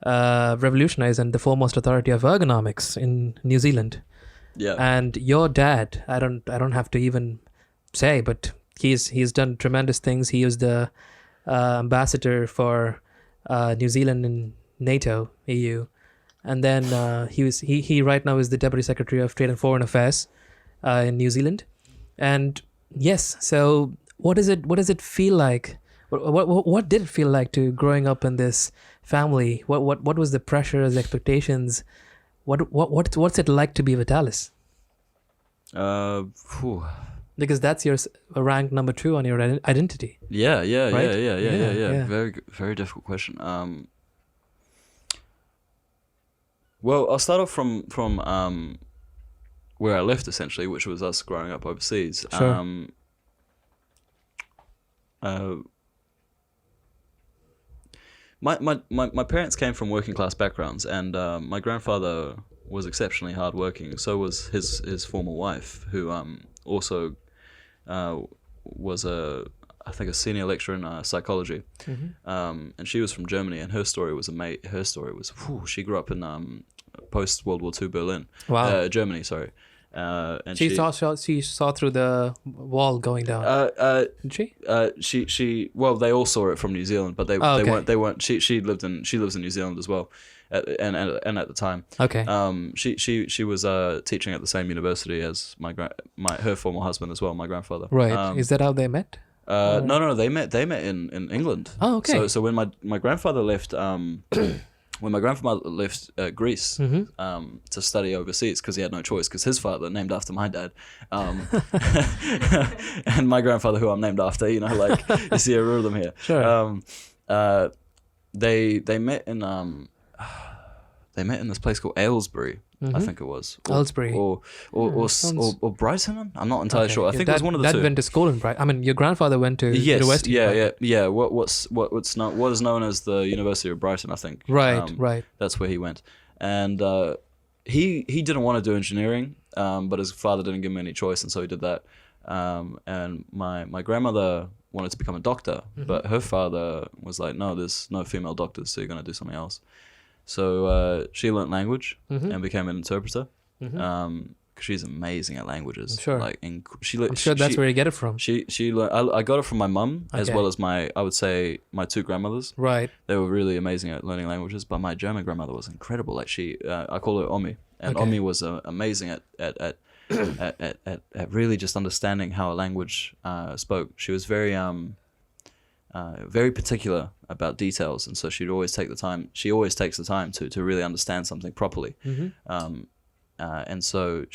revolutionized and the foremost authority of ergonomics in New Zealand. Yeah. And your dad, I don't have to even say, but he's done tremendous things. He was the ambassador for New Zealand in NATO, EU, and then he right now is the Deputy Secretary of Trade and Foreign Affairs in New Zealand. And yes, so what does it feel like? What did it feel like to growing up in this family? What was the pressures, expectations? What's it like to be Vitalis? Phew. Because that's your rank number 2 on your identity. Yeah, Right? yeah. Very difficult question. Well, I'll start off from where I left, essentially, which was us growing up overseas. Sure. My parents came from working class backgrounds, and my grandfather was exceptionally hardworking. So was his former wife, who also was I think a senior lecturer in psychology. And she was from Germany, and her story was she grew up in post World War II Berlin. Wow. Germany, sorry. And she saw through the wall going down. Did she? She well, they all saw it from New Zealand, but they weren't. She lives in New Zealand as well, and at the time. Okay. She was teaching at the same university as her former husband as well, my grandfather. Right. Is that how they met? No, they met in England. Oh, okay. So when my grandfather left when my grandfather left Greece to study overseas, because he had no choice, because his father, named after my dad, and my grandfather, who I'm named after, you see a rhythm here. Sure. They met in this place called Aylesbury, I think it was. Aylesbury. Or Brighton? I'm not entirely sure. I think it was one of the two. That went to school in Brighton. I mean, your grandfather went to university. Yeah. What is known as the University of Brighton, I think. Right. That's where he went, and he didn't want to do engineering, but his father didn't give him any choice, and so he did that. And my grandmother wanted to become a doctor, but her father was like, no, there's no female doctors, so you're gonna do something else. So she learnt language and became an interpreter. Cause she's amazing at languages. I'm sure. I'm sure that's where you get it from. She learned. I got it from my mum, as Okay. well as I would say my two grandmothers. Right. They were really amazing at learning languages. But my German grandmother was incredible. Like I call her Omi, and Okay. Omi was amazing at really just understanding how a language spoke. She was very very particular about details, and so she always takes the time to really understand something properly. And so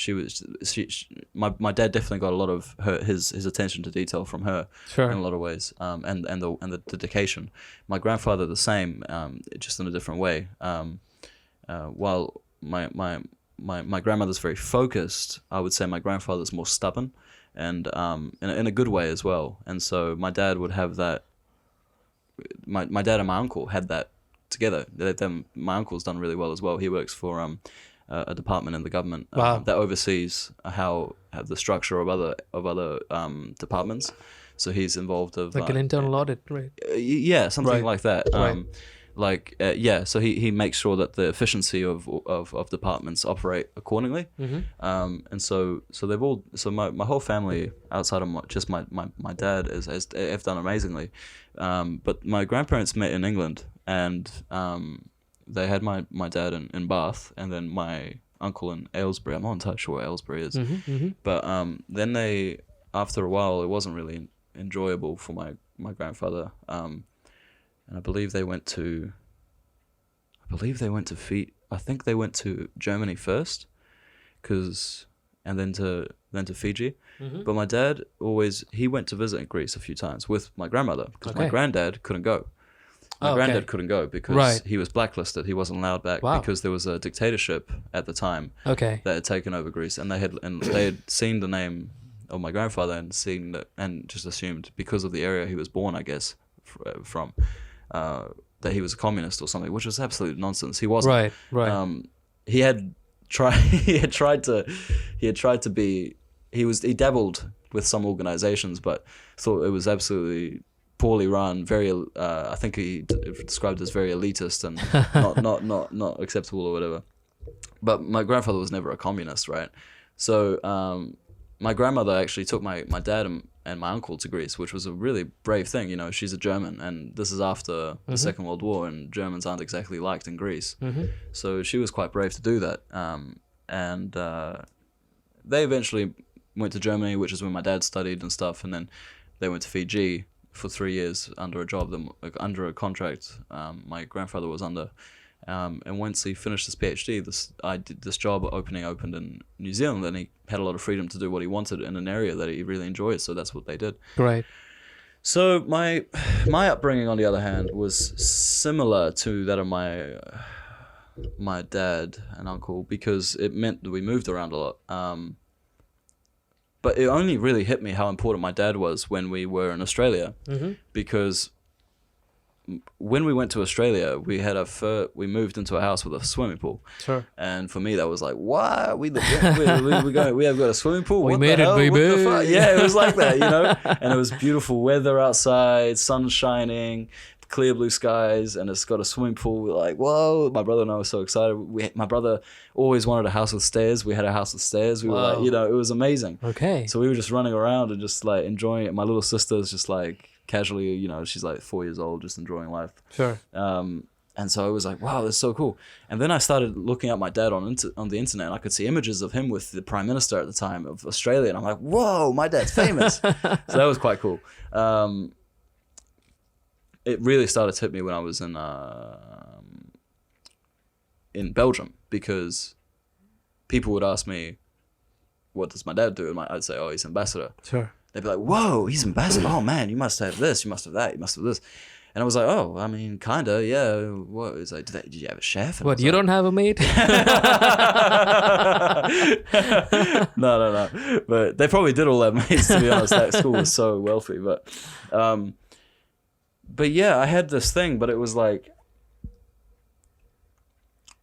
my dad definitely got a lot of his attention to detail from her. Sure. In a lot of ways, and the dedication. My grandfather the same, just in a different way. While my grandmother's very focused, I would say my grandfather's more stubborn, and in a good way as well. And so my dad would have that. My dad and my uncle had that together. My uncle's done really well as well. He works for a department in the government that oversees the structure of other departments. So he's involved of Like an internal audit, right? Yeah, something Right. like that. Right. So he makes sure that the efficiency of departments operate accordingly. And so my whole family, outside of just my dad, have done amazingly. But my grandparents met in England, and they had my dad in Bath, and then my uncle in Aylesbury. I'm not entirely sure where Aylesbury is. But then after a while, it wasn't really enjoyable for my grandfather. And I believe they went to I think they went to Germany first, and then to Fiji. But my dad he went to visit Greece a few times with my grandmother, because my granddad couldn't go. My granddad couldn't go because he was blacklisted. He wasn't allowed back because there was a dictatorship at the time that had taken over Greece, and they had seen the name of my grandfather and just assumed, because of the area he was born, I guess, from, that he was a communist or something, which was absolute nonsense. He wasn't. Right. He had tried to be. He dabbled with some organizations, but thought it was absolutely poorly run. Very, I think he described as very elitist and not acceptable or whatever. But my grandfather was never a communist, right? So my grandmother actually took my dad and my uncle to Greece, which was a really brave thing. You know, she's a German, and this is after the Second World War, and Germans aren't exactly liked in Greece. So she was quite brave to do that. And they eventually went to Germany, which is where my dad studied and stuff, and then they went to Fiji for 3 years under a job, under a contract my grandfather was under. And once he finished his PhD, this job opened in New Zealand, and he had a lot of freedom to do what he wanted in an area that he really enjoyed. So that's what they did. Right. So my upbringing, on the other hand, was similar to that of my dad and uncle, because it meant that we moved around a lot. But it only really hit me how important my dad was when we were in Australia, because when we went to Australia, we moved into a house with a swimming pool. Sure. And for me, that was like, what? We have got a swimming pool? We what made the it, hell? baby. What the fuck? Yeah, it was like that, you know? And it was beautiful weather outside, sun shining, clear blue skies, and it's got a swimming pool. We're like, whoa. My brother and I were so excited. My brother always wanted a house with stairs. We had a house with stairs. We were like, you know, it was amazing. Okay. So we were just running around and just like enjoying it. My little sister's just like casually, you know, she's like 4 years old, just enjoying life. Sure. And so I was like, wow, that's so cool. And then I started looking up my dad on the internet, and I could see images of him with the Prime Minister at the time of Australia. And I'm like, whoa, my dad's famous. So that was quite cool. It really started to hit me when I was in Belgium, because people would ask me, what does my dad do? And I'd say, oh, he's ambassador. Sure. They'd be like, whoa, he's ambassador. Oh, man, you must have this. You must have that. You must have this. And I was like, oh, I mean, kind of, yeah. What? It's like, did you have a chef? And What, you don't have a maid? No. But they probably did all have maids, to be honest. That school was so wealthy. But yeah, I had this thing, but it was like,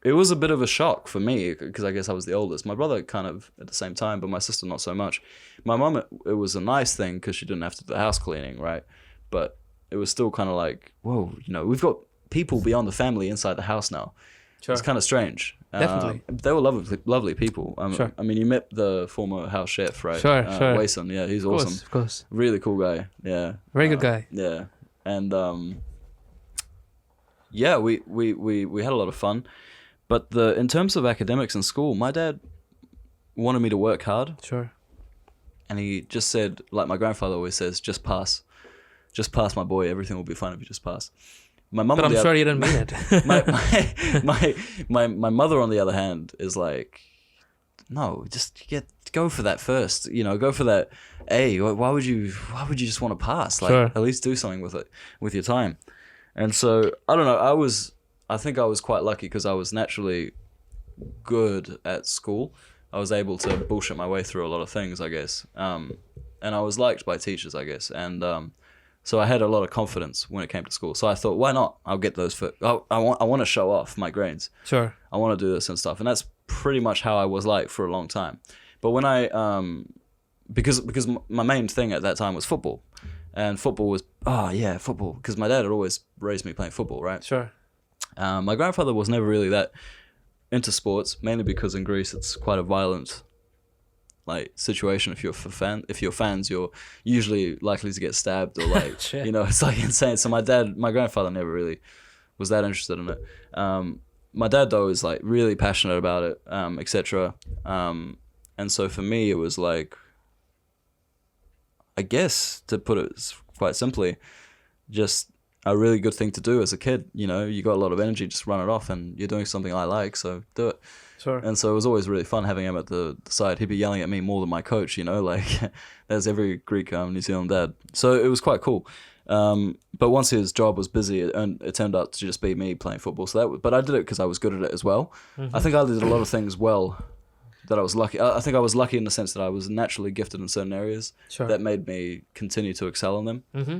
it was a bit of a shock for me, because I guess I was the oldest. My brother kind of at the same time, but my sister not so much. My mum, it was a nice thing because she didn't have to do the house cleaning, right? But it was still kind of like, whoa, you know, we've got people beyond the family inside the house now. Sure. It's kind of strange. Definitely. They were lovely people. Sure. I mean, you met the former house chef, right? Sure. Wason, yeah, he's awesome. Of course. Really cool guy, yeah. Very good guy. Yeah, and yeah, we had a lot of fun. But in terms of academics in school, my dad wanted me to work hard. Sure. And he just said, like my grandfather always says, just pass. Just pass, my boy. Everything will be fine if you just pass. My mum. But I'm sure you didn't mean it. my mother, on the other hand, is like, no, just go for that first. You know, go for that A. Why would you just want to pass? Like, sure. At least do something with it, with your time. And so I don't know. I think I was quite lucky because I was naturally good at school. I was able to bullshit my way through a lot of things, I guess. And I was liked by teachers, I guess. And so I had a lot of confidence when it came to school. So I thought, why not? I'll get those I want to show off my grades. Sure. I want to do this and stuff. And that's pretty much how I was like for a long time. But when I because my main thing at that time was football. And football was football, because my dad had always raised me playing football, right? Sure. My grandfather was never really that into sports, mainly because in Greece it's quite a violent like situation. If you're fans, you're usually likely to get stabbed or like you know, it's like insane. So my grandfather never really was that interested in it. My dad though is like really passionate about it, etc. And so for me it was like, I guess to put it quite simply, just a really good thing to do as a kid. You know, you got a lot of energy, just run it off, and you're doing something I like, so do it. Sure. And so it was always really fun having him at the side. He'd be yelling at me more than my coach, you know, like there's every Greek New Zealand dad. So it was quite cool. But once his job was busy, it turned out to just be me playing football. So but I did it because I was good at it as well. Mm-hmm. I think I did a lot of things well that I was lucky. I think I was lucky in the sense that I was naturally gifted in certain areas that made me continue to excel in them. Mm-hmm.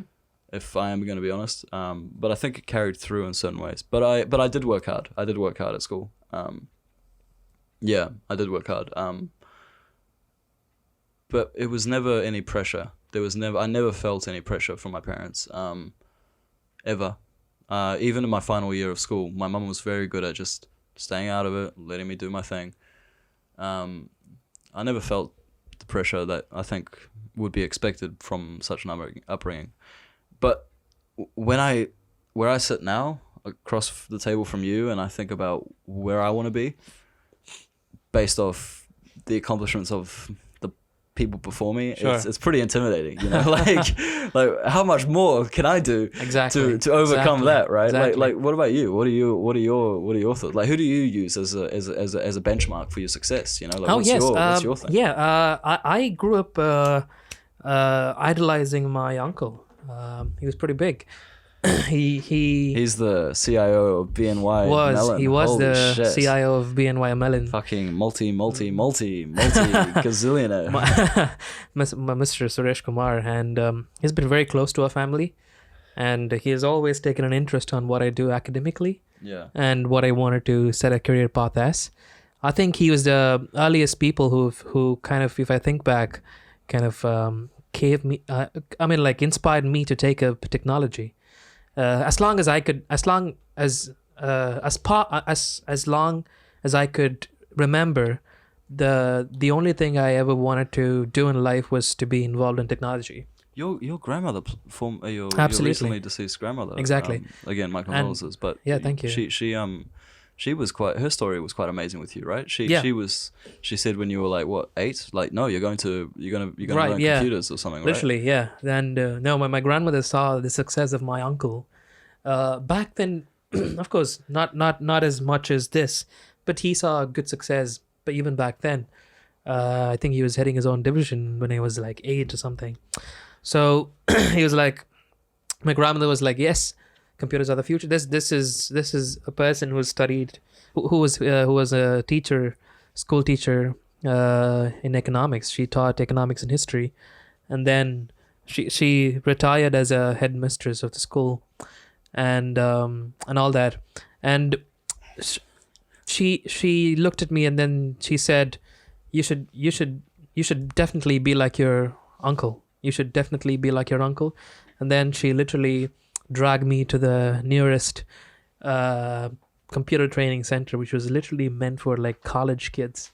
If I am going to be honest, but I think it carried through in certain ways. But I did work hard. I did work hard at school. Yeah, I did work hard. But it was never any pressure. I never felt any pressure from my parents. Ever. Even in my final year of school, my mum was very good at just staying out of it, letting me do my thing. I never felt the pressure that I think would be expected from such an upbringing. But where I sit now, across the table from you, and I think about where I want to be, based off the accomplishments of the people before me, Sure. it's pretty intimidating. You know, like how much more can I do Exactly. to overcome Exactly. that, right? Exactly. Like what about you? What are your thoughts? Like, who do you use as a benchmark for your success? You know, like what's your thing? Yeah, I grew up idolizing my uncle. He was pretty big. He's the CIO of BNY Mellon. He was Holy the shit. CIO of BNY Mellon. Fucking multi gazillionaire. my Mr. Suresh Kumar, and he's been very close to our family, and he has always taken an interest on what I do academically Yeah. and what I wanted to set a career path as. I think he was the earliest people who kind of, if I think back, kind of gave me, inspired me to take up technology. As long as I could remember, the only thing I ever wanted to do in life was to be involved in technology. Your grandmother, your Absolutely. recently deceased grandmother. Exactly. Again, my condolences. But yeah, thank you. She was quite. Her story was quite amazing with you, right? She said when you were like what 8, like no, you're gonna Right, learn yeah. computers or something, Literally, yeah. And no, my grandmother saw the success of my uncle. Back then, of course, not as much as this, but he saw good success. But even back then, I think he was heading his own division when he was like 8 or something. So he was like, my grandmother was like, yes, computers are the future. This is a person who studied, who was a teacher, school teacher in economics. She taught economics and history, and then she retired as a headmistress of the school, and all that. And she looked at me and then she said, you should definitely be like your uncle. You should definitely be like your uncle. And then she literally dragged me to the nearest computer training center, which was literally meant for like college kids.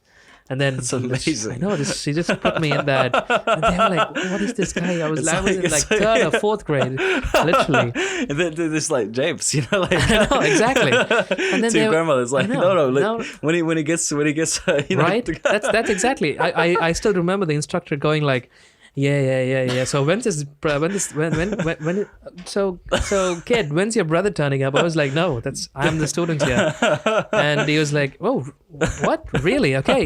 And then That's amazing. I know, she just put me in that, and they were like, "What is this guy?" I was in like third or fourth grade, literally. And then this like James, you know, like I know, exactly. And then to your grandmother's like, no. when he gets you know, Right? That's exactly. I still remember the instructor going like, yeah. So so kid, when's your brother turning up? I was like, no, I'm the student here. And he was like, oh, what? Really? Okay.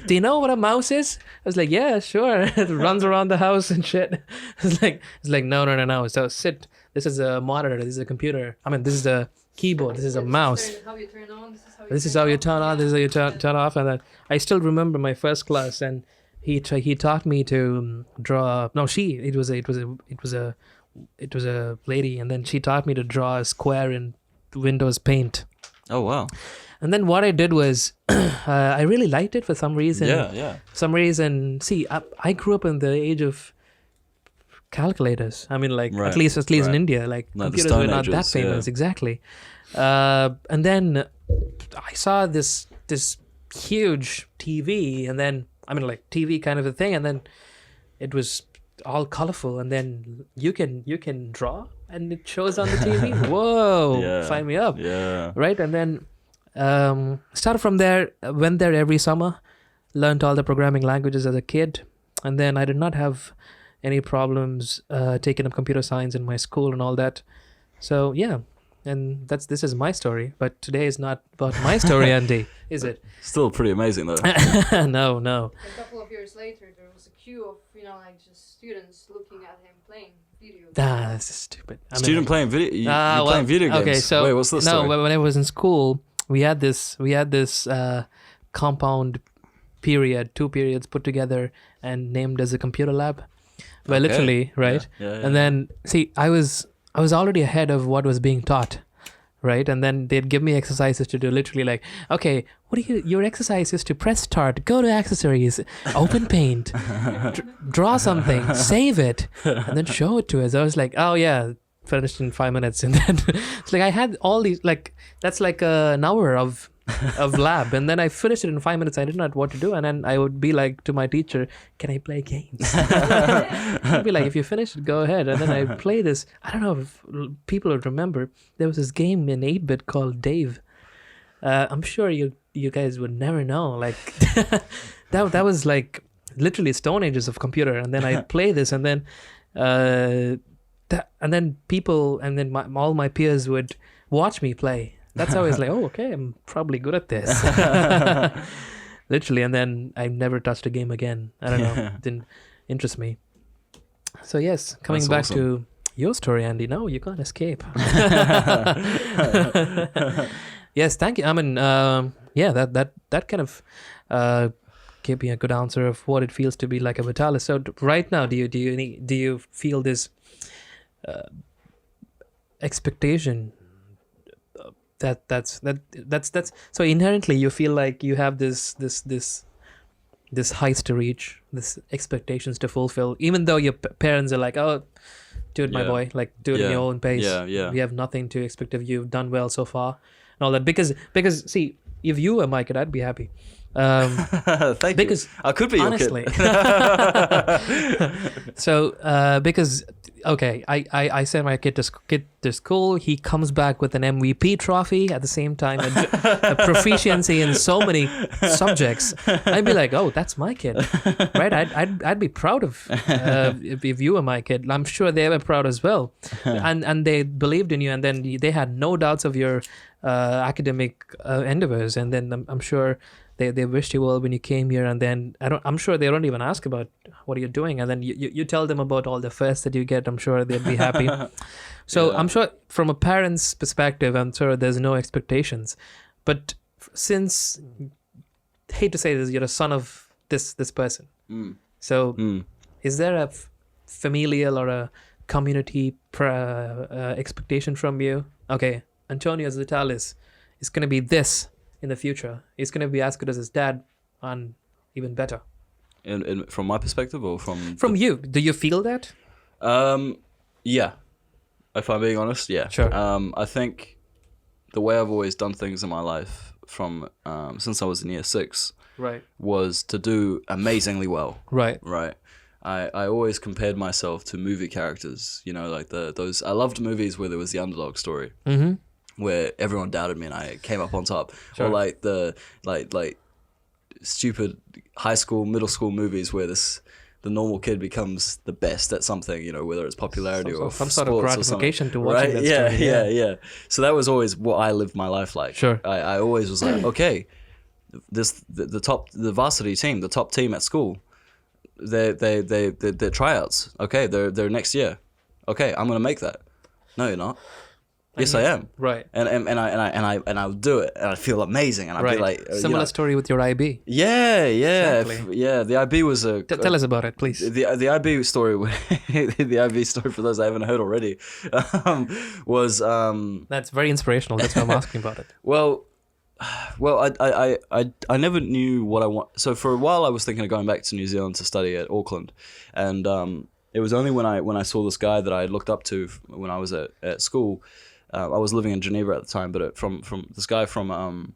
Do you know what a mouse is? I was like, yeah, sure. It runs around the house and shit. It's like no. So sit. This is a monitor. This is a computer. I mean, this is a keyboard. This is a mouse. How you turn on. This is how you turn on. This is how you turn off. And then I still remember my first class, and he taught me to draw. No, it was a lady, and then she taught me to draw a square in Windows Paint. Oh wow! And then what I did was, I really liked it for some reason. Yeah. Some reason. See, I grew up in the age of calculators. I mean, like Right, at least right. in India, like No, the computers Stone were not that Ages, yeah. famous. Exactly. And then I saw this huge TV, and then I mean, like TV kind of a thing, and then it was all colorful, and then you can draw, and it shows on the TV. Whoa! Yeah. Sign me up. Yeah. Right, and then started from there. Went there every summer, learned all the programming languages as a kid, and then I did not have any problems taking up computer science in my school and all that. So yeah. And this is my story, but today is not about my story, Andy, is it? Still pretty amazing though. No. A couple of years later, there was a queue of just students looking at him playing video games. This is stupid. Student playing video. You're playing video games. Okay, so wait, what's the story? No, when I was in school, we had this compound period, 2 periods put together and named as a computer lab. Well, Okay. literally, right? Yeah. And then see, I was already ahead of what was being taught, right? And then they'd give me exercises to do, literally like, okay, your exercise is to press start, go to accessories, open paint, draw something, save it, and then show it to us. I was like, oh yeah, finished in 5 minutes. And then it's like I had all these, like, that's like an hour of of lab, and then I finished it in 5 minutes. I didn't know what to do, and then I would be like to my teacher, "Can I play games?" I'd be like, "If you finish it, go ahead." And then I play this. I don't know if people would remember. There was this game in 8-bit called Dave. I'm sure you guys would never know. Like that was like literally stone ages of computer. And then I play this, and then people, and then all my peers would watch me play. That's how I was like, oh, okay, I'm probably good at this. Literally, and then I never touched a game again. I don't know, it didn't interest me. So yes, coming That's back awesome. to your story, Andy. No, you can't escape. Yes, thank you. I mean, that kind of gave me a good answer of what it feels to be like a Vitalis. So right now, do you feel this expectation? That's so inherently you feel like you have this heights to reach, this expectations to fulfill, even though your parents are like, oh, do it, my boy, like do it in your own pace. We have nothing to expect of you. You've done well so far and all that, because see, if you were my kid, I'd be happy. Thank because you. I could be honestly, your kid. so because okay, I send my kid to school. He comes back with an MVP trophy at the same time, a proficiency in so many subjects. I'd be like, oh, that's my kid, right? I'd be proud of if you were my kid. I'm sure they were proud as well, and they believed in you, and then they had no doubts of your academic endeavors, and then I'm sure. They wished you well when you came here, and then I'm sure they don't even ask about what are you doing, and then you tell them about all the firsts that you get. I'm sure they'd be happy. So I'm sure from a parent's perspective, I'm sure there's no expectations. But since, hate to say this, you're a son of this person. So is there a familial or a community expectation from you? Okay, Antonio's Vitalis is going to be this in the future. He's going to be as good as his dad and even better. From my perspective, or from you, do you feel that? Yeah, if I'm being honest, yeah. Sure. I think the way I've always done things in my life from since I was in year 6 Right. was to do amazingly well. Right. I always compared myself to movie characters, you know, like those I loved movies where there was the underdog story. Mm-hmm. Where everyone doubted me and I came up on top. Sure. Or like the like stupid high school, middle school movies where the normal kid becomes the best at something, you know, whether it's popularity or some sort of gratification to watching right? that story. Yeah. So that was always what I lived my life like. Sure. I always was like, okay, the varsity team, the top team at school, they're tryouts. Okay, they're next year. Okay, I'm gonna make that. No, you're not. Yes, I am. Right. And I'll do it, and I feel amazing, and I'll be like similar story with your IB. Yeah. Exactly. Yeah. The IB was a. Tell us about it, please. The IB story, the IB story for those I haven't heard already, was. That's very inspirational. That's why I'm asking about it. Well, I never knew what I want. So for a while, I was thinking of going back to New Zealand to study at Auckland, and it was only when I saw this guy that I had looked up to when I was at school. I was living in Geneva at the time, but from this guy from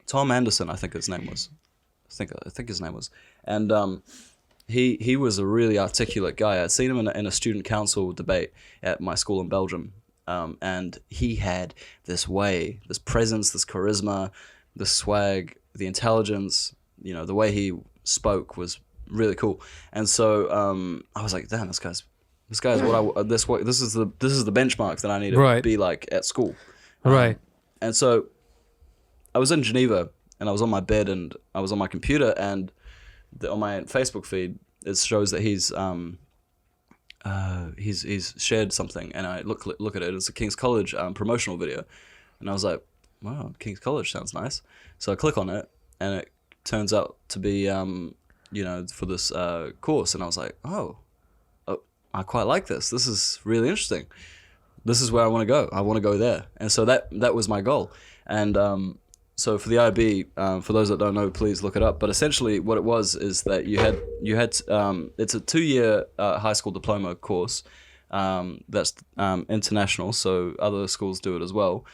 Tom Anderson, I think his name was. I think his name was, and he was a really articulate guy. I'd seen him in a student council debate at my school in Belgium, and he had this way, this presence, this charisma, the swag, the intelligence. You know, the way he spoke was really cool, and so I was like, damn, this guy's what this is the benchmark that I need to be like at school. Right. And so I was in Geneva, and I was on my bed, and I was on my computer, and on my Facebook feed it shows that he's shared something, and I look at it. It's a King's College promotional video, and I was like, wow, King's College sounds nice. So I click on it, and it turns out to be for this course, and I was like, oh, I quite like this. This is really interesting. This is where I want to go. I want to go there. And so that was my goal. And so for the IB, for those that don't know, please look it up. But essentially what it was is that you had it's a 2-year high school diploma course that's international. So other schools do it as well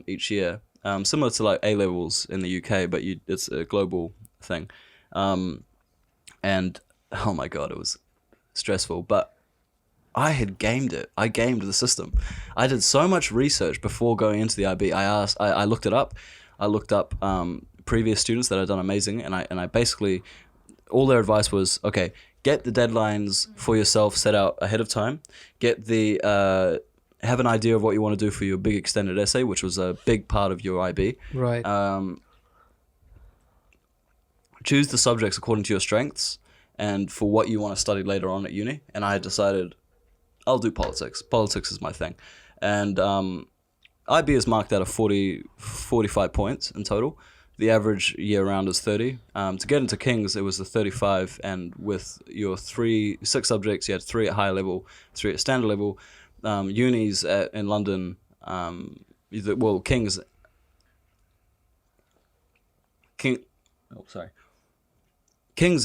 each year. similar to like A levels in the UK, but it's a global thing. And oh my god, it was stressful. But I had gamed it. I gamed the system. I did so much research before going into the IB. I looked it up. I looked up previous students that had done amazing, and I basically, all their advice was, okay, get the deadlines for yourself set out ahead of time. Get the have an idea of what you want to do for your big extended essay, which was a big part of your IB. Right. Choose the subjects according to your strengths and for what you want to study later on at uni. And I had decided I'll do politics. Politics is my thing. And IB is marked out of 45 points in total. The average year round is 30. To get into King's, it was the 35, and with your 6 subjects, you had 3 at higher level, 3 at standard level. Unis in London, King's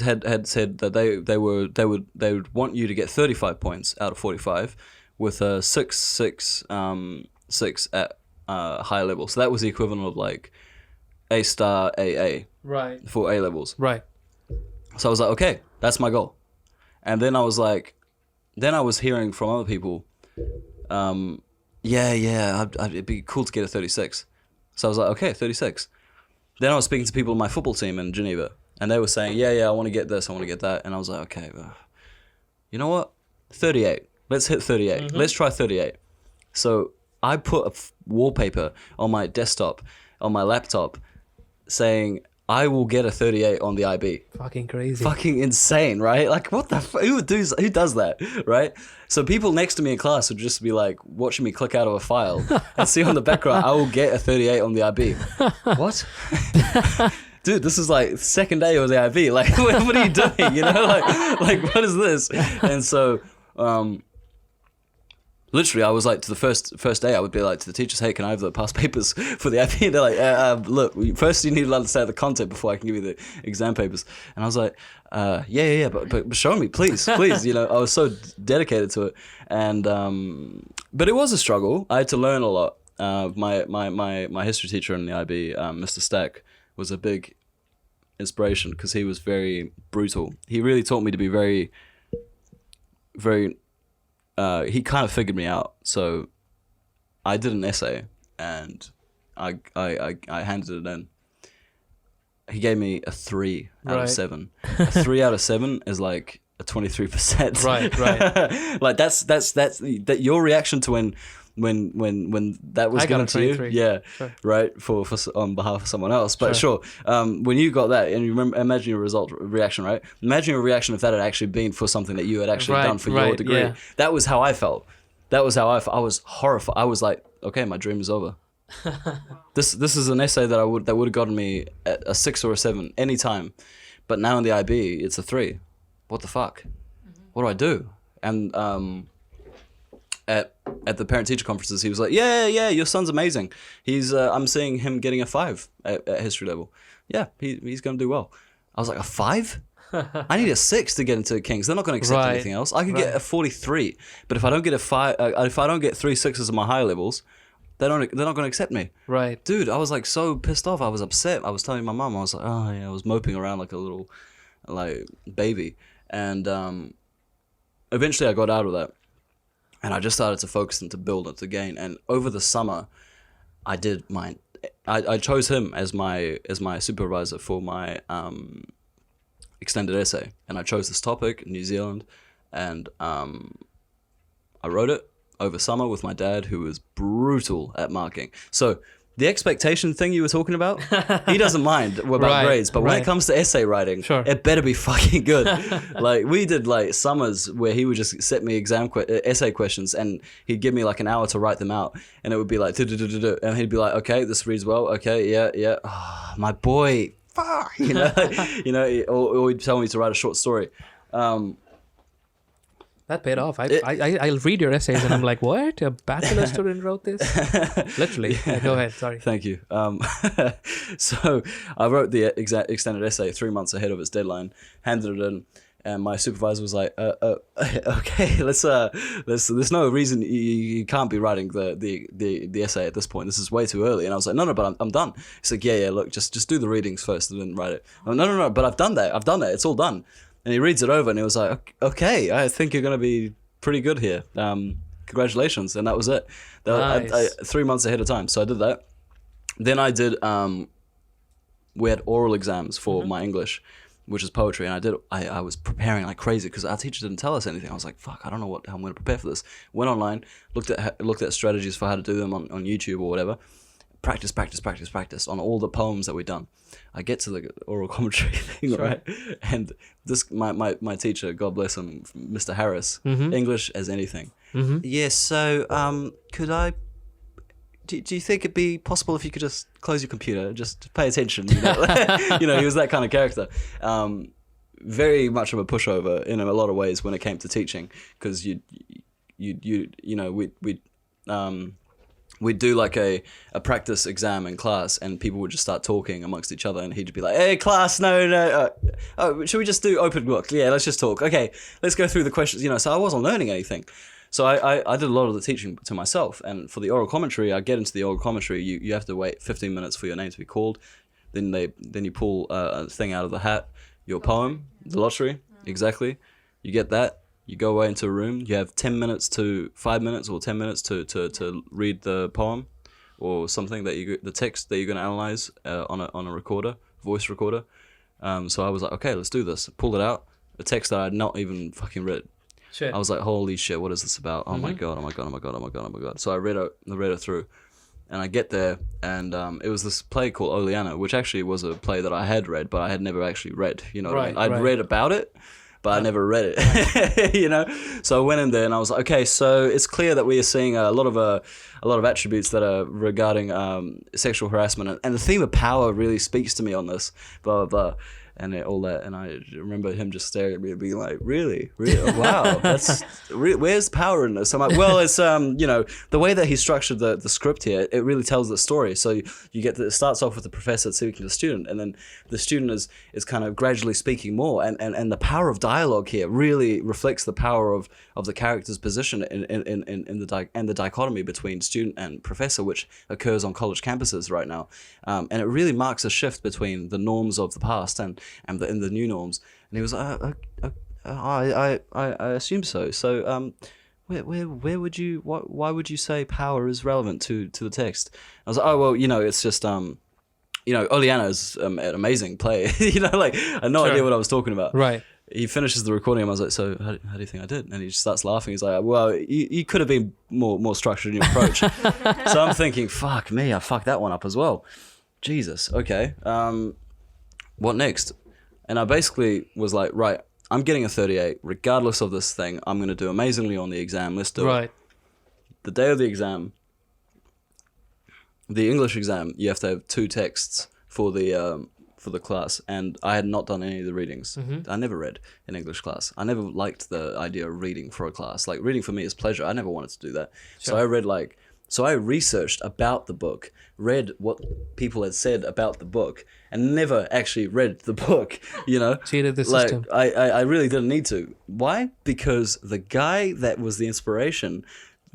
had said that they would want you to get 35 points out of 45, with a 6 at higher level. So that was the equivalent of like A star AA Right. for A levels. Right. So I was like, okay, that's my goal. And then I was hearing from other people, it'd be cool to get a 36. So I was like, okay, 36. Then I was speaking to people in my football team in Geneva, and they were saying, I want to get this, I want to get that. And I was like, okay, you know what? 38. Let's hit 38. Mm-hmm. Let's try 38. So I put a wallpaper on my desktop, on my laptop, saying, I will get a 38 on the IB. Fucking crazy. Fucking insane, right? Like, what the who does that, right? So people next to me in class would just be like watching me click out of a file and see on the background, I will get a 38 on the IB. What? Dude, this is like second day of the IB. Like, what are you doing? You know, like what is this? And so, literally, I was like, to the first day, I would be like to the teachers, hey, can I have the past papers for the IB? And they're like, look, first you need to understand the content before I can give you the exam papers. And I was like, but show me, please. You know, I was so dedicated to it. And, but it was a struggle. I had to learn a lot. My history teacher in the IB, Mr. Stack, was a big inspiration because he was very brutal. He really taught me to be very, very... he kind of figured me out. So I did an essay and I handed it in. He gave me a 3 out of 7. A 3 out of 7 is like a 23%. Right. Like that's your reaction to when that was given to you. Yeah. Sure. Right. For on behalf of someone else. But sure. When you got that, and you imagine your reaction, right? Imagine your reaction if that had actually been for something that you had actually done for your degree. Yeah. That was how I felt. I was horrified. I was like, okay, my dream is over. This is an essay that would have gotten me a 6 or a 7 anytime. But now in the IB, it's a 3. What the fuck? Mm-hmm. What do I do? And at the parent-teacher conferences, he was like, yeah, your son's amazing. He's I'm seeing him getting a 5 at history level. Yeah, he's going to do well. I was like, a 5? I need a 6 to get into King's. They're not going to accept anything else. I could get a 43, but if I don't get a 5, if I don't get 3 6s in my higher levels, they're not going to accept me. Right. Dude, I was like so pissed off. I was upset. I was telling my mom, I was like, oh yeah, I was moping around like a little like baby. And eventually I got out of that. And I just started to focus and to build and to gain. And over the summer, I chose him as my supervisor for my extended essay. And I chose this topic, New Zealand, and I wrote it over summer with my dad, who was brutal at marking. So the expectation thing you were talking about, he doesn't mind about grades, but when it comes to essay writing, it better be fucking good. Like we did like summers where he would just set me essay questions, and he'd give me like an hour to write them out, and it would be like and he'd be like, okay, this reads well, okay, yeah, oh, my boy, fuck, you know, or he'd tell me to write a short story. That paid off. I'll read your essays and I'm like, what? A bachelor student wrote this? Literally. Yeah, go ahead. Sorry. Thank you. So I wrote the extended essay 3 months ahead of its deadline, handed it in, And my supervisor was like, okay, let's. There's no reason you can't be writing the essay at this point. This is way too early. And I was like, no, but I'm done. He's like, yeah, look, just do the readings first and then write it. No, but I've done that. It's all done. And he reads it over and he was like, okay, I think you're gonna be pretty good here. Congratulations. And that was it. Nice. 3 months ahead of time. So I did that. Then I did. We had oral exams for my English, which is poetry, and I was preparing like crazy because our teacher didn't tell us anything. I was like, fuck, I don't know how I'm going to prepare for this. Went online, looked at strategies for how to do them on YouTube or whatever. Practice on all the poems that we've done. I get to the oral commentary thing, Sure. right? And this my teacher, God bless him, Mr. Harris, English as anything. Yes, so could I... Do you think it'd be possible if you could just close your computer, just pay attention? You know, he was that kind of character. Very much of a pushover in a lot of ways when it came to teaching, because we'd do like a practice exam in class, and people would just start talking amongst each other, and he'd be like, "Hey, class, no, should we just do open book? Yeah, let's just talk. Okay, let's go through the questions." You know, so I wasn't learning anything. So I did a lot of the teaching to myself, and for the oral commentary, I get into the oral commentary. You have to wait 15 minutes for your name to be called. Then you pull a thing out of the hat, your poem, the lottery, exactly. You get that. You go away into a room. You have 10 minutes to 5 minutes or 10 minutes to read the poem or something the text that you're going to analyze on a recorder, voice recorder. So I was like, okay, let's do this. Pulled it out, a text that I had not even fucking read. Shit. I was like, holy shit, what is this about? Oh my god. So I read it through, and I get there, and it was this play called Oleana, which actually was a play that I had read, but I had never actually read. You know what I mean? I'd read about it, but I never read it. You know. So I went in there, and I was like, okay, so it's clear that we are seeing a lot of attributes that are regarding sexual harassment, and the theme of power really speaks to me on this. Blah blah blah. And all that, and I remember him just staring at me and being like, really? Wow, where's power in this? I'm like, well, it's you know, the way that he structured the script here, it really tells the story. So you get it starts off with the professor speaking to the student, and then the student is kind of gradually speaking more, and the power of dialogue here really reflects the power of the character's position in the dichotomy between student and professor, which occurs on college campuses right now, and it really marks a shift between the norms of the past and the new norms. And he was like, I assume so. So where would you why would you say power is relevant to the text? I was like, oh well, you know, it's just you know, Oleana is an amazing play. You know, like I had no idea what I was talking about. Right. He finishes the recording, and I was like, so how do you think I did? And he just starts laughing. He's like, well, you could have been more structured in your approach. So I'm thinking, fuck me, I fucked that one up as well. Jesus, okay. What next? And I basically was like, right, I'm getting a 38. Regardless of this thing, I'm going to do amazingly on the exam. Let's do it. The day of the exam, the English exam, you have to have 2 texts for the class, and I had not done any of the readings. I never read in English class. I never liked the idea of reading for a class. Like, reading for me is pleasure. I never wanted to do that. So I researched about the book, read what people had said about the book, and never actually read the book, you know? Cheated the like, system. I really didn't need to. Why? Because the guy that was the inspiration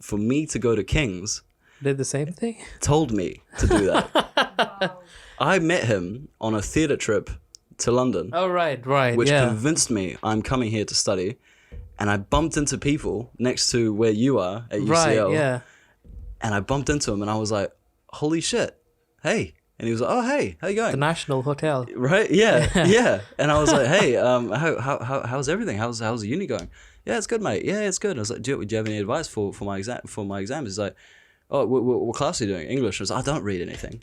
for me to go to King's Did the same thing? told me to do that. Wow. I met him on a theatre trip to London. Oh, right. Which yeah. convinced me I'm coming here to study. And I bumped into people next to where you are at UCL. Right, yeah. And I bumped into him, and I was like, holy shit, hey. And he was like, oh, hey, how you going? The National Hotel. Right, yeah, yeah. And I was like, hey, how's everything? How's the uni going? Yeah, it's good, mate. Yeah, it's good. And I was like, do you have any advice for my exams? He's like, oh, what class are you doing? English. I was like, I don't read anything.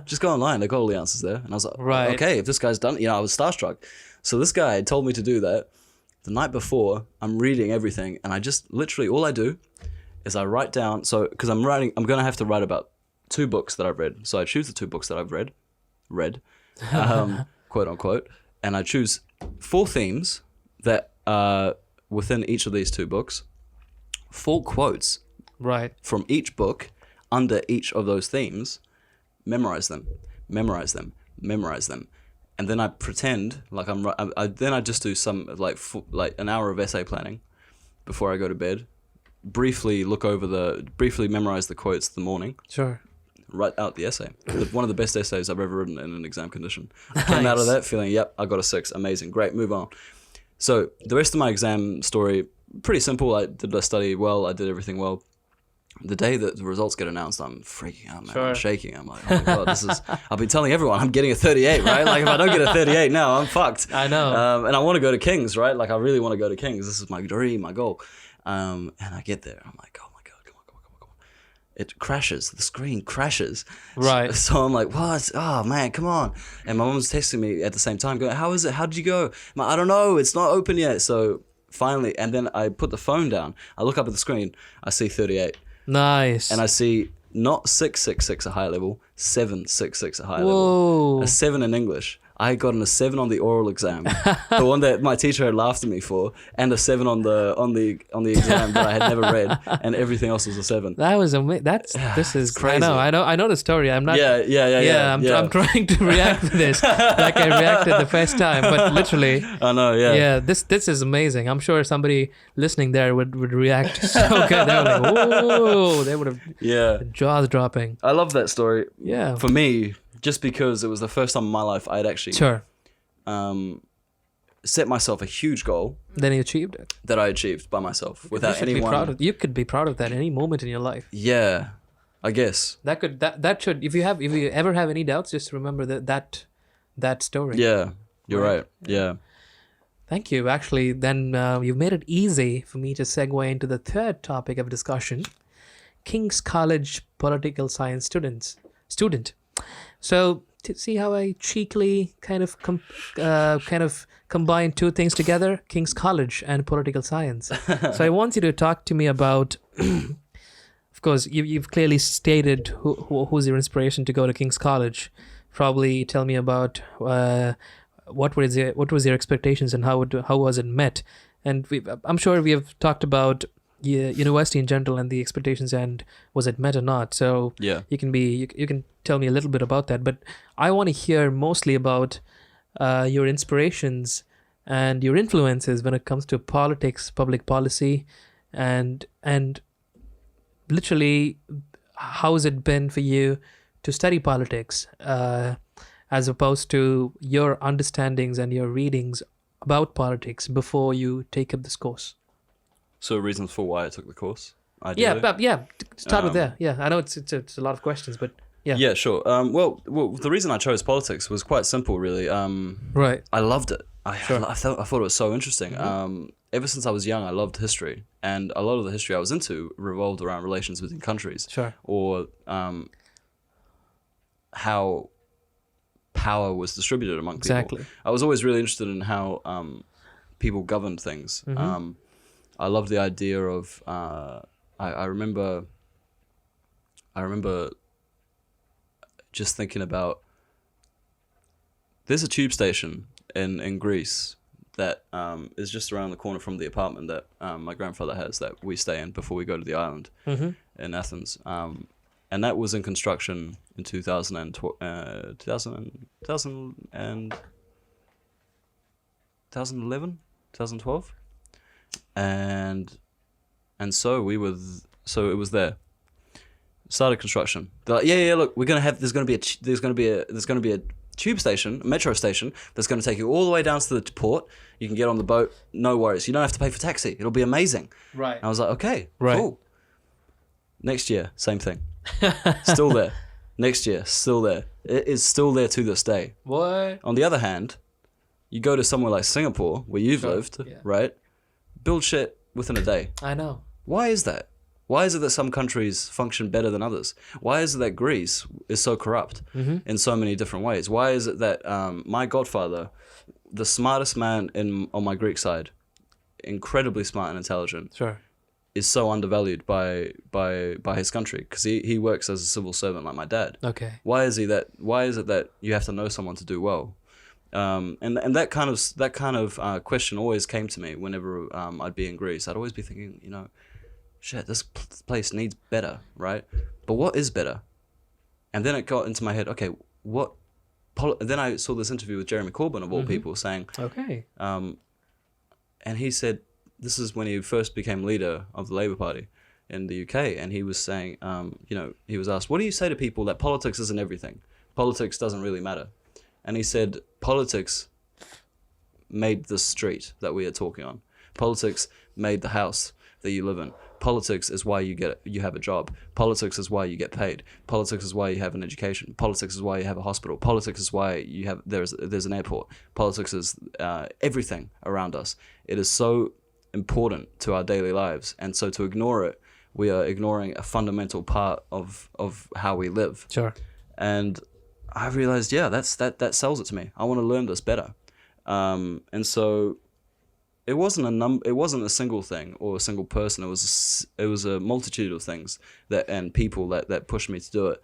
Just go online. They got all the answers there. And I was like, Right. okay, if this guy's done it, you know, I was starstruck. So this guy told me to do that. The night before, I'm reading everything, and I just literally, all I do is I write down, so, because I'm going to have to write about 2 books that I've read. So I choose the 2 books that I've read, quote unquote, and I choose 4 themes that are within each of these 2 books, 4 quotes Right. from each book under each of those themes, memorize them, and then I pretend like then I just do some like an hour of essay planning before I go to bed. Briefly memorize the quotes in the morning. Sure. Write out the essay. One of the best essays I've ever written in an exam condition. I came out of that feeling, yep, I got a 6. Amazing. Great, move on. So the rest of my exam story, pretty simple. I study well. I did everything well. The day that the results get announced, I'm freaking out, man. Sure. I'm shaking. I'm like, oh my God, I've been telling everyone I'm getting a 38, right? Like if I don't get a 38 now, I'm fucked. I know. And I want to go to King's, right? Like I really want to go to King's. This is my dream, my goal. And I get there. I'm like, oh my God, come on. It crashes. The screen crashes. Right. So I'm like, what? Oh man, come on. And my mom's texting me at the same time going, how is it? How did you go? I'm like, I don't know. It's not open yet. So finally, and then I put the phone down. I look up at the screen. I see 38. Nice. And I see not 666 a high level, 766 a high Whoa. level. A 7 in English. I had gotten a 7 on the oral exam, the one that my teacher had laughed at me for, and a 7 on the exam that I had never read, and everything else was a 7. That was amazing. This is crazy. I know the story. I'm not. Yeah. I'm trying to react to this like I reacted the first time, but literally. I know. Yeah. Yeah. This is amazing. I'm sure somebody listening there would react so good. They were like, whoa! They would have jaws dropping. I love that story. Yeah. For me, just because it was the first time in my life I had actually set myself a huge goal. Then you achieved it. That I achieved by myself without anyone. You could be proud of that any moment in your life. Yeah, I guess. That should, if you ever have any doubts, just remember that story. Yeah, you're right. Yeah. Thank you. Actually, then you've made it easy for me to segue into the third topic of discussion: King's College political science student. So to see how I cheekily kind of combine two things together: King's College and political science. So I want you to talk to me about. Of course, you've clearly stated who's your inspiration to go to King's College. Probably tell me about what was your expectations and how was it met. And I'm sure we have talked about university in general and the expectations and was it met or not. So yeah, you can tell me a little bit about that. But I want to hear mostly about your inspirations and your influences when it comes to politics, public policy, and literally, how has it been for you to study politics as opposed to your understandings and your readings about politics before you take up this course? So reasons for why I took the course? Ideally? Start with there. Yeah, I know it's a lot of questions, but yeah. Yeah, sure. Well, the reason I chose politics was quite simple, really. Right. I loved it. I thought it was so interesting. Mm-hmm. Ever since I was young, I loved history, and a lot of the history I was into revolved around relations within countries. Sure. Or how power was distributed among people. Exactly. I was always really interested in how people governed things. Mm-hmm. I love the idea of. I remember just thinking about. There's a tube station in Greece that is just around the corner from the apartment that my grandfather has that we stay in before we go to the island in Athens. And that was in construction in 2011, 2012. And so it was there. Started construction. They're like, yeah, look, there's gonna be a tube station, a metro station that's gonna take you all the way down to the port. You can get on the boat, no worries. You don't have to pay for taxi. It'll be amazing. Right. And I was like, okay, right. Cool. Next year, same thing. Still there. Next year, still there. It is still there to this day. What? On the other hand, you go to somewhere like Singapore, where you've lived, right? Build shit within a day. I know. Why is that? Why is it that some countries function better than others? Why is it that Greece is so corrupt in so many different ways? Why is it that my godfather, the smartest man on my Greek side, incredibly smart and intelligent, sure, is so undervalued by his country because he works as a civil servant like my dad. Okay. Why is it that you have to know someone to do well? And that kind of question always came to me whenever I'd be in Greece. I'd always be thinking, shit, this place needs better, right? But what is better? And then it got into my head, okay, what then I saw this interview with Jeremy Corbyn of all people saying, Okay. and he said this is when he first became leader of the Labour Party in the UK, and he was saying, he was asked, what do you say to people that politics isn't everything? Politics doesn't really matter. And he said, politics made the street that we are talking on. Politics made the house that you live in. Politics is why you have a job. Politics is why you get paid. Politics is why you have an education. Politics is why you have a hospital. Politics is why there's an airport. Politics is everything around us. It is so important to our daily lives, and so to ignore it, we are ignoring a fundamental part of how we live. Sure. And I realized, that sells it to me. I want to learn this better. And so it wasn't a single thing or a single person. It was a multitude of things and people that pushed me to do it.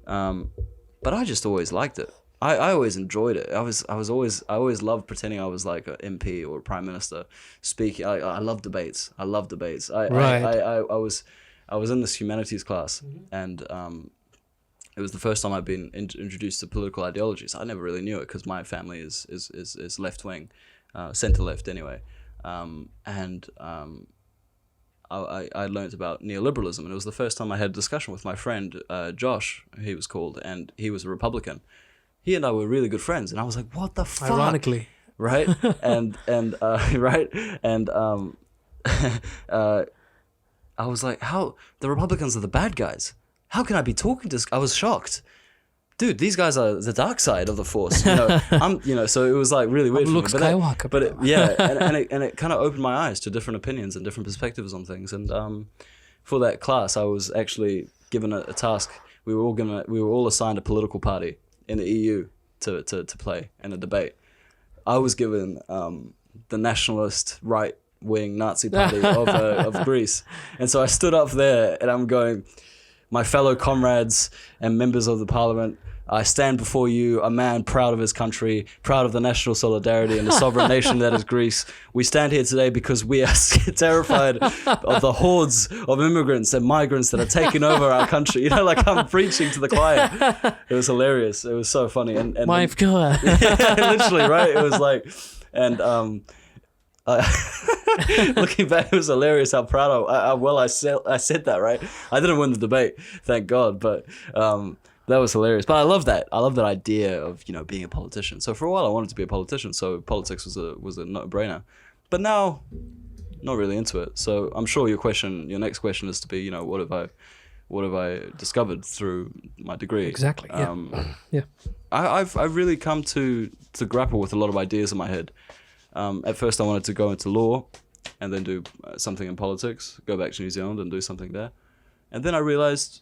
But I just always liked it. I always enjoyed it. I always loved pretending I was like an MP or a prime minister speaking. I love debates. I was in this humanities class, and it was the first time I'd been introduced to political ideologies. I never really knew it because my family is left wing, centre left anyway. I learned about neoliberalism, and it was the first time I had a discussion with my friend Josh, he was called, and he was a Republican. He and I were really good friends, and I was like, "What the fuck?" Ironically, right? and right, and I was like, "How the Republicans are the bad guys? How can I be talking to?" I was shocked. Dude, these guys are the dark side of the force. So it was like really weird. Luke Skywalker. But it kind of opened my eyes to different opinions and different perspectives on things. And for that class, I was actually given a task. We were all assigned a political party in the EU to play in a debate. I was given the nationalist right-wing Nazi party of Greece, and so I stood up there and I'm going, "My fellow comrades and members of the parliament, I stand before you, a man proud of his country, proud of the national solidarity and the sovereign nation that is Greece. We stand here today because we are terrified of the hordes of immigrants and migrants that are taking over our country." Like I'm preaching to the choir. It was hilarious. It was so funny. And my God. Yeah, literally, right? It was like, and looking back, it was hilarious how proud I said that, right? I didn't win the debate, thank God, but that was hilarious. But I love that. I love that idea of being a politician. So for a while I wanted to be a politician. So politics was a no-brainer. But now, not really into it. So I'm sure your next question is to be, what have I discovered through my degree? Exactly. Yeah. Yeah. I've really come to grapple with a lot of ideas in my head. At first I wanted to go into law and then do something in politics, go back to New Zealand and do something there. And then I realized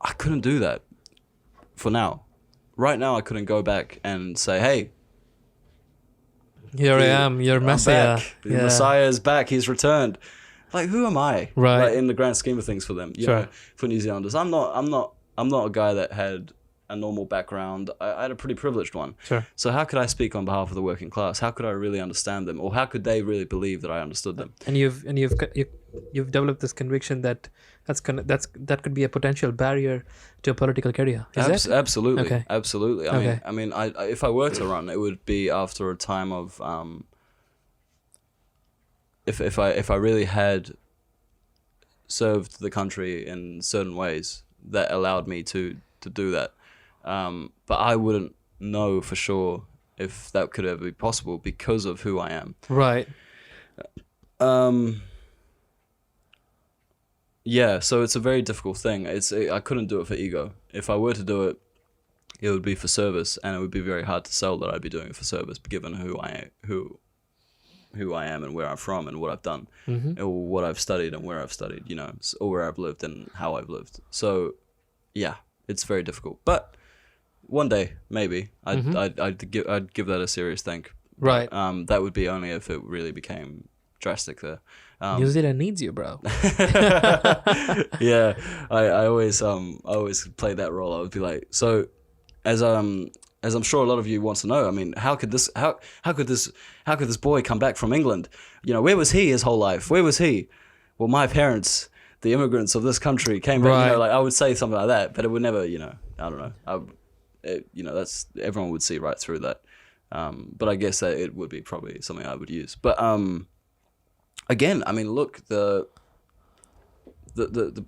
I couldn't do that for now. Right now I couldn't go back and say, "Hey, here I am, your Messiah. The Messiah is back, he's returned." Like, who am I? Right. Like, in the grand scheme of things for them, for New Zealanders. I'm not a guy that had a normal background. I had a pretty privileged one. Sure. So how could I speak on behalf of the working class? How could I really understand them, or how could they really believe that I understood them? And you've developed this conviction that that could be a potential barrier to a political career. Is that? Absolutely. Okay. Absolutely. I mean, if I were to run, it would be after a time of if I really had served the country in certain ways that allowed me to do that. But I wouldn't know for sure if that could ever be possible because of who I am. Right. Yeah, so it's a very difficult thing. I couldn't do it for ego. If I were to do it, it would be for service, and it would be very hard to sell that I'd be doing it for service, given who I am and where I'm from and what I've done, or what I've studied and where I've studied, or where I've lived and how I've lived. So, yeah, it's very difficult. But one day, maybe I'd give that a serious think. Right. But, that would be only if it really became drastic there. New Zealand needs you, bro. Yeah, I always play that role. I would be like, so as I'm sure a lot of you want to know, I mean, how could this boy come back from England? Where was he his whole life? Where was he? Well, my parents, the immigrants of this country, came back. Right. I would say something like that, but it would never, I don't know. that's everyone would see right through that. But I guess that it would be probably something I would use. But again, I mean, look, the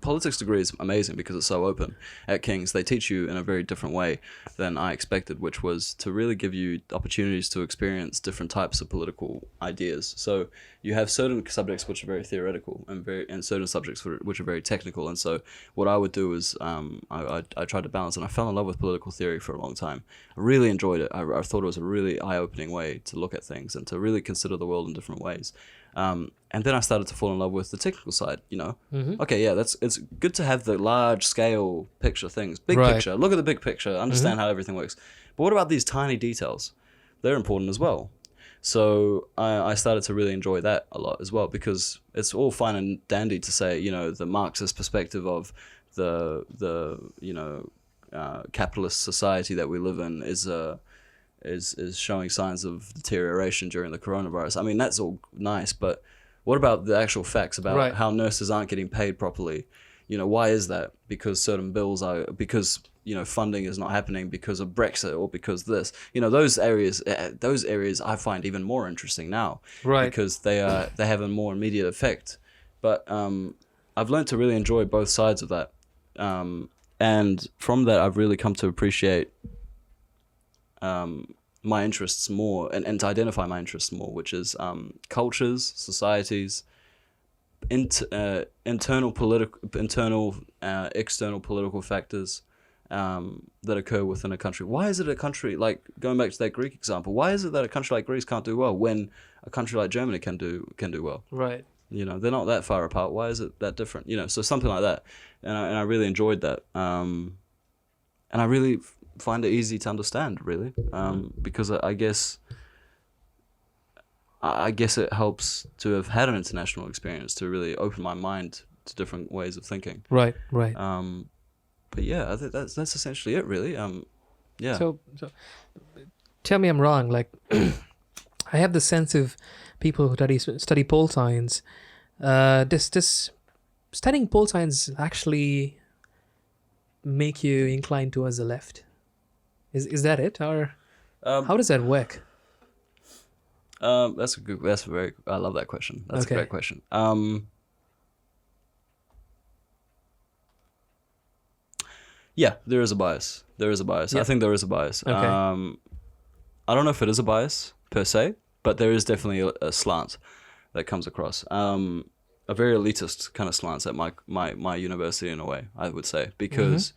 politics degree is amazing because it's so open. At King's, they teach you in a very different way than I expected, which was to really give you opportunities to experience different types of political ideas. So you have certain subjects which are very theoretical and certain subjects which are very technical. And so what I would do is I tried to balance, and I fell in love with political theory for a long time. I really enjoyed it. I thought it was a really eye-opening way to look at things and to really consider the world in different ways. And then I started to fall in love with the technical side, Okay, yeah, it's good to have the large scale picture things, big picture, look at the big picture, understand how everything works. But what about these tiny details? They're important as well. So I started to really enjoy that a lot as well, because it's all fine and dandy to say, the Marxist perspective of the capitalist society that we live in is showing signs of deterioration during the coronavirus. I mean, that's all nice, but what about the actual facts about how nurses aren't getting paid properly? Why is that? Because certain bills because funding is not happening because of Brexit or because this. Those areas I find even more interesting now, because they have a more immediate effect. But I've learned to really enjoy both sides of that, and from that I've really come to appreciate my interests more and to identify my interests more, which is cultures, societies, external political factors that occur within a country. Why is it a country, like going back to that Greek example, why is it that a country like Greece can't do well when a country like Germany can do well? Right. They're not that far apart. Why is it that different? So something like that, and I really enjoyed that, and I really find it easy to understand, really, because I guess it helps to have had an international experience to really open my mind to different ways of thinking. Right. But yeah, I think that's essentially it, really. Yeah. So tell me I'm wrong. Like, I have the sense of people who study pole science. Does studying pole science actually make you inclined towards the left? Is that it, or how does that work? I love that question. That's a great question. Yeah, there is a bias. Yeah. I think there is a bias. Okay. I don't know if it is a bias per se, but there is definitely a slant that comes across. A very elitist kind of slant at my university in a way, I would say, because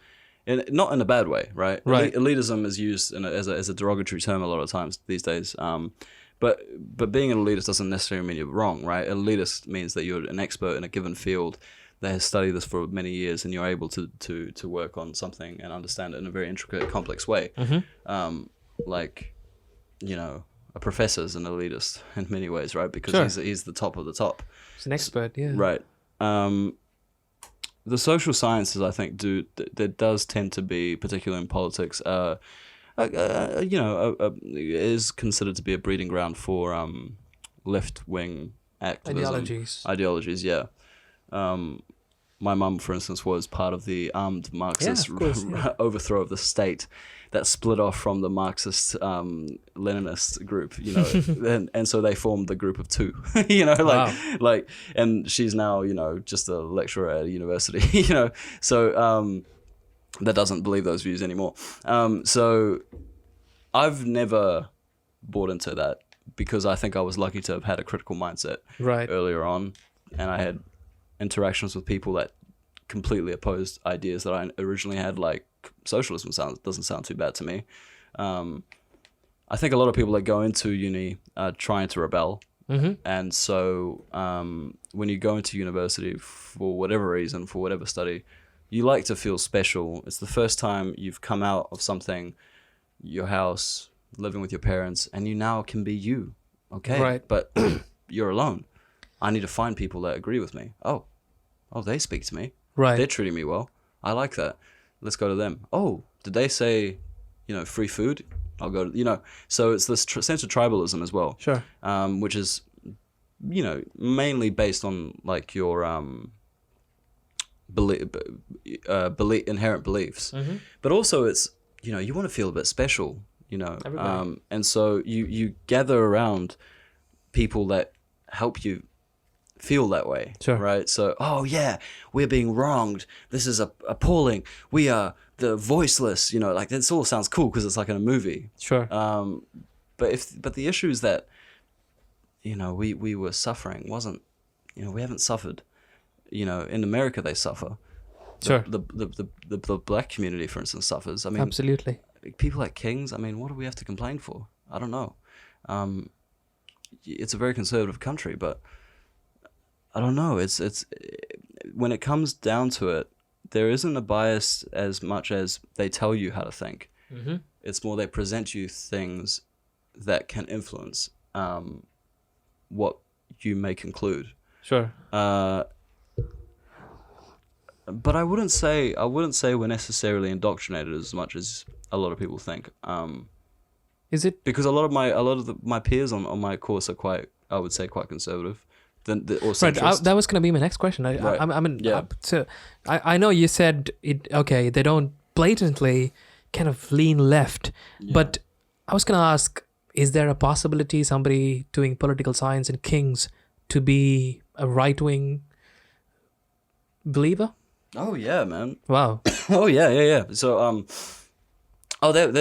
not in a bad way, right? Elitism is used as a derogatory term a lot of times these days. But being an elitist doesn't necessarily mean you're wrong, right? Elitist means that you're an expert in a given field that has studied this for many years, and you're able to work on something and understand it in a very intricate, complex way. Like, a professor's an elitist in many ways, right? Because he's the top of the top. He's an expert, yeah. Right. The social sciences, I think, there does tend to be, particularly in politics, is considered to be a breeding ground for left-wing activism. Ideologies, yeah. My mum, for instance, was part of the armed Marxist overthrow of the state that split off from the Marxist Leninist group, and so they formed the group of two, and she's now, just a lecturer at a university, so that doesn't believe those views anymore. So I've never bought into that because I think I was lucky to have had a critical mindset earlier on, and I had interactions with people that completely opposed ideas that I originally had, like socialism doesn't sound too bad to me. I think a lot of people that go into uni are trying to rebel. And so when you go into university for whatever reason, for whatever study, you like to feel special. It's the first time you've come out of something, your house, living with your parents, and you now can be you. Okay. Right. But you're alone. I need to find people that agree with me. Oh, they speak to me. Right. They're treating me well. I like that. Let's go to them. Oh, did they say, free food? I'll go to, so it's this sense of tribalism as well. Sure. Which is, mainly based on like your inherent beliefs. But also it's, you want to feel a bit special, Everybody. and so you gather around people that help you feel that way, Sure. right? So, oh yeah, we're being wronged. This is appalling. We are the voiceless. Like this all sounds cool because it's like in a movie. Sure. But the issue is that we were suffering wasn't. We haven't suffered. In America they suffer. Sure. The black community, for instance, suffers. I mean, Absolutely. people like Kings. I mean, what do we have to complain for? I don't know. It's a very conservative country, but I don't know. It's when it comes down to it, there isn't a bias as much as they tell you how to think. Mm-hmm. It's more they present you things that can influence what you may conclude. Sure. But I wouldn't say we're necessarily indoctrinated as much as a lot of people think. Is it? Because a lot of my peers on my course are quite conservative. Or Right. centrist. That was going to be my next question. Right. I mean, Yeah. so I know you said it. Okay, they don't blatantly kind of lean left, Yeah. but I was going to ask: is there a possibility somebody doing political science in King's to be a right-wing believer? Oh yeah, man. Wow. Oh yeah. So there's.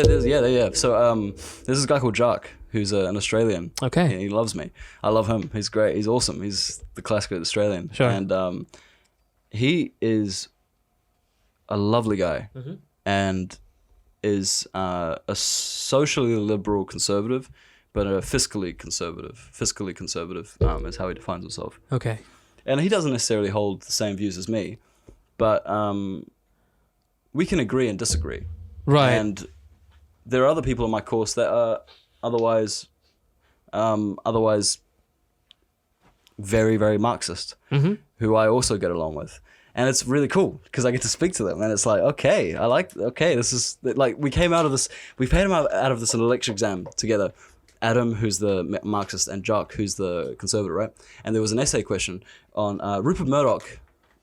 So there's this guy called Jock who's an Australian. Okay. He loves me. I love him. He's great. He's awesome. He's the classic Australian. Sure. And he is a lovely guy Mm-hmm. and is a socially liberal conservative, but a fiscally conservative. Fiscally conservative is how he defines himself. Okay. And he doesn't necessarily hold the same views as me, but we can agree and disagree. Right. And there are other people in my course that are otherwise very, very Marxist, Mm-hmm. who I also get along with. And it's really cool because I get to speak to them, and it's like, okay, this is like we came out of this an election exam together. Adam, who's the Marxist, and Jock, who's the conservative, right? And there was an essay question on Rupert Murdoch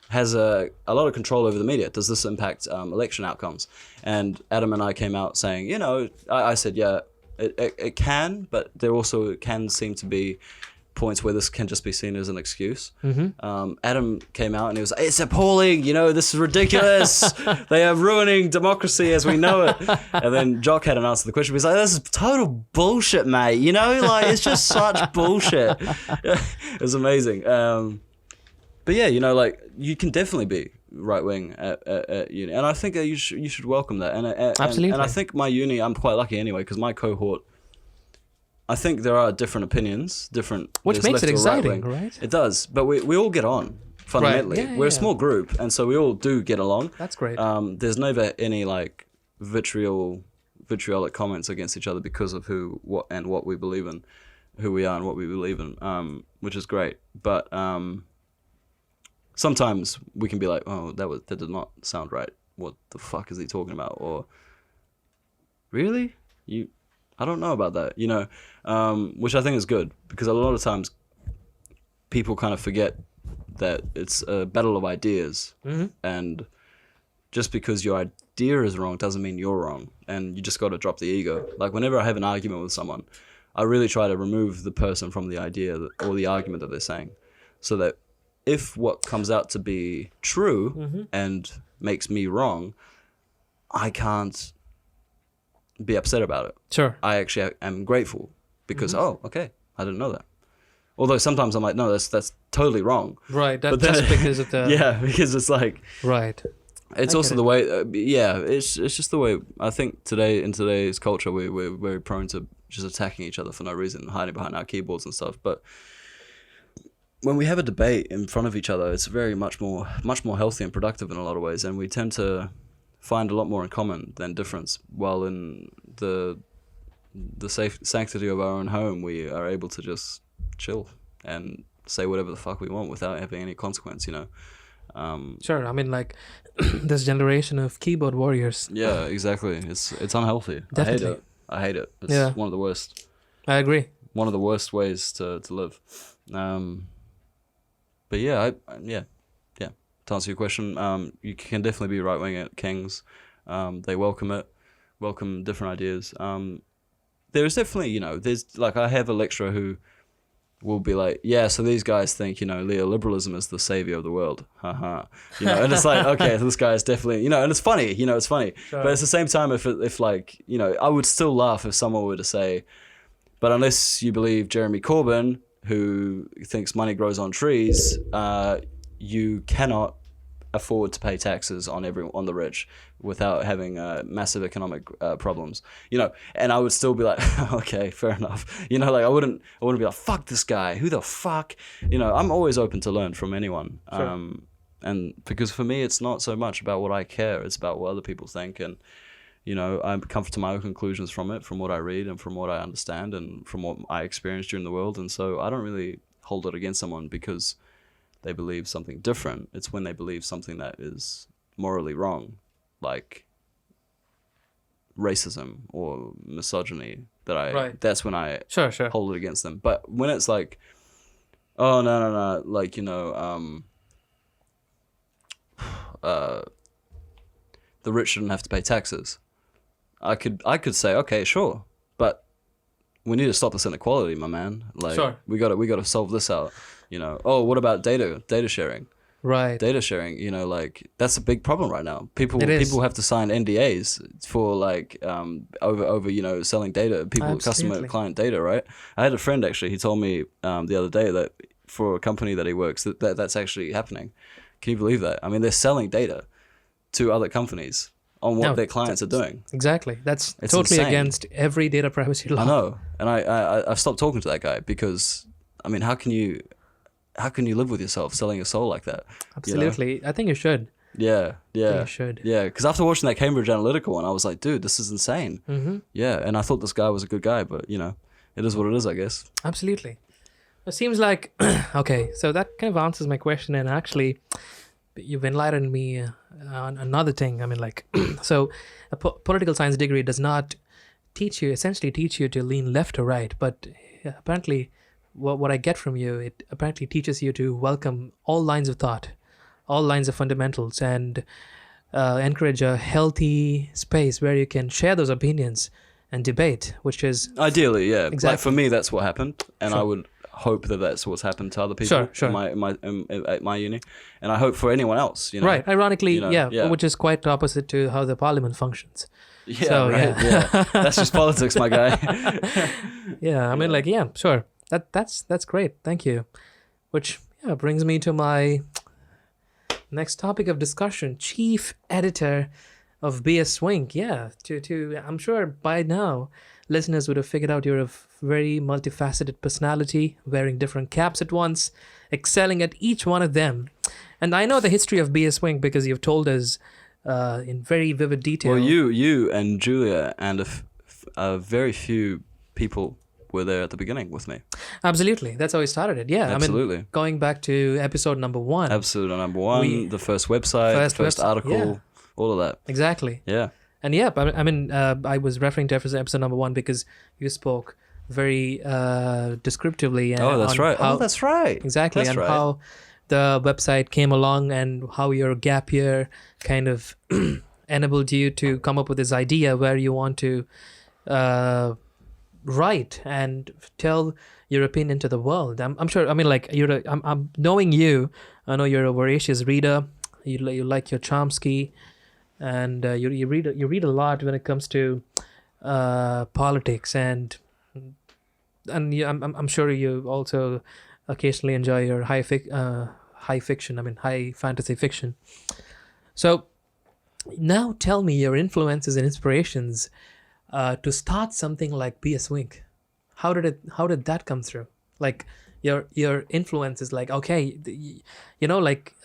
has a lot of control over the media. Does this impact election outcomes? And Adam and I came out saying, I said, yeah, it can, but there also can seem to be points where this can just be seen as an excuse. Mm-hmm. Adam came out and he was like, it's appalling, this is ridiculous. They are ruining democracy as we know it. And then Jock had an answer to the question. He was like, this is total bullshit, mate. Like it's just such bullshit. It was amazing. But yeah, like you can definitely be right wing at uni, and I think that you should welcome that. And Absolutely. And I think my uni, I'm quite lucky anyway, because my cohort, I think there are different opinions, which there's makes left it or exciting, right wing. right? It does, but we all get on fundamentally. Right. Yeah, We're a yeah. small group, and so we all do get along. That's great. There's never any like vitriolic comments against each other because of what we believe in, who we are and what we believe in, which is great. But sometimes we can be like, oh, that did not sound right. What the fuck is he talking about? Or really? I don't know about that, which I think is good, because a lot of times people kind of forget that it's a battle of ideas, Mm-hmm. and just because your idea is wrong doesn't mean you're wrong, and you just got to drop the ego. Like whenever I have an argument with someone, I really try to remove the person from the idea or the argument that they're saying, so that if what comes out to be true Mm-hmm. and makes me wrong, I can't be upset about it. Sure. I actually am grateful because, Mm-hmm. oh, okay, I didn't know that. Although sometimes I'm like, no, that's totally wrong. Right. But That's then- just because of the. Yeah, because it's like, Right. it's I also get the way, it's just the way, I think in today's culture, we're very prone to just attacking each other for no reason, hiding behind our keyboards and stuff. But when we have a debate in front of each other, it's very much more healthy and productive in a lot of ways, and we tend to find a lot more in common than difference. While in the safe sanctity of our own home, we are able to just chill and say whatever the fuck we want without having any consequence. Sure. I mean, like this generation of keyboard warriors. Yeah, exactly. It's unhealthy. Definitely. I hate it. It's Yeah. one of the worst. I agree. One of the worst ways to live. But yeah, to answer your question, you can definitely be right wing at King's. They welcome it. welcome different ideas. There's definitely, there's like, I have a lecturer who will be like, yeah, so these guys think, neoliberalism is the savior of the world. Haha. And it's like, okay, this guy is definitely, and it's funny, it's funny. Sure. But at the same time, if like, I would still laugh if someone were to say, but unless you believe Jeremy Corbyn, who thinks money grows on trees, you cannot afford to pay taxes on the rich without having massive economic problems, and I would still be like, okay, fair enough, like I wouldn't be like, fuck this guy, who the fuck, I'm always open to learn from anyone. Sure. And because for me it's not so much about what I care, it's about what other people think, and I come to my own conclusions from it, from what I read and from what I understand and from what I experienced during the world. And so I don't really hold it against someone because they believe something different. It's when they believe something that is morally wrong, like racism or misogyny, that's when I Sure. hold it against them. But when it's like, oh no, like the rich shouldn't have to pay taxes, I could say, okay, sure, but we need to stop this inequality, my man. Like, Sure. we got to solve this out. Oh, what about data sharing? Right. Data sharing, like that's a big problem right now. People have to sign NDAs for like over selling data, customer client data, right? I had a friend actually, he told me the other day that for a company that he works that's actually happening. Can you believe that? I mean, they're selling data to other companies on what their clients are doing. Exactly. It's totally insane. Against every data privacy law. I know. And I stopped talking to that guy because, I mean, how can you live with yourself selling your soul like that? Absolutely. I think you should. Yeah. You should. Yeah, because after watching that Cambridge Analytica one, I was like, dude, this is insane. Mm-hmm. Yeah, and I thought this guy was a good guy, but, it is what it is, I guess. Absolutely. It seems like, okay, so that kind of answers my question. And actually, you've enlightened me on another thing. I mean, like, so a political science degree does not essentially teach you to lean left or right. But apparently, what I get from you, it apparently teaches you to welcome all lines of thought, all lines of fundamentals, and encourage a healthy space where you can share those opinions and debate, which is... Ideally, yeah. Exactly. Like, for me, that's what happened. And Sure. I would hope that that's what's happened to other people Sure. at my uni. And I hope for anyone else, Right. Ironically, yeah. which is quite opposite to how the parliament functions. Yeah, So, right. Yeah. That's just politics, my guy. Yeah, I mean, like, yeah, sure. That's great. Thank you. Which brings me to my next topic of discussion. Chief editor of BS Swing. Yeah, to I'm sure by now listeners would have figured out you're a very multifaceted personality, wearing different caps at once, excelling at each one of them. And I know the history of BS Swing because you've told us in very vivid detail. Well, you and Julia and a very few people were there at the beginning with me. Absolutely. That's how we started it. Yeah. Absolutely. I mean, going back to episode number 1. Episode number 1, the first website, first article, all of that. Exactly. Yeah. And I was referring to episode number 1 because you spoke very descriptively. That's right. That's right. Exactly. That's and right. how the website came along and how your gap year kind of enabled you to come up with this idea where you want to write and tell your opinion to the world. I'm sure. I mean, like, I'm knowing you. I know you're a voracious reader. You like your Chomsky, and you read a lot when it comes to politics, and I'm sure you also occasionally enjoy your high fiction. I mean, high fantasy fiction. So now tell me your influences and inspirations to start something like BS Wink. How did that come through? Like your influences, like, okay,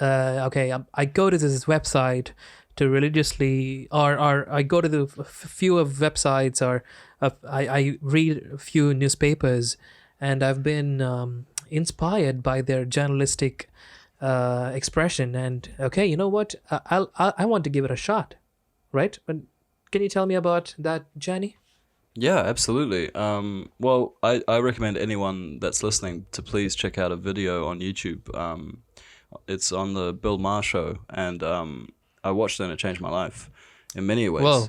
I go to this website to religiously, or I go to the few of websites, or I read a few newspapers, and I've been inspired by their journalistic expression, and okay, you know what, I want to give it a shot, right? But can you tell me about that journey? Yeah, absolutely. Well, I recommend anyone that's listening to please check out a video on YouTube. It's on the Bill Maher show, and I watched it and it changed my life. in many ways. Whoa.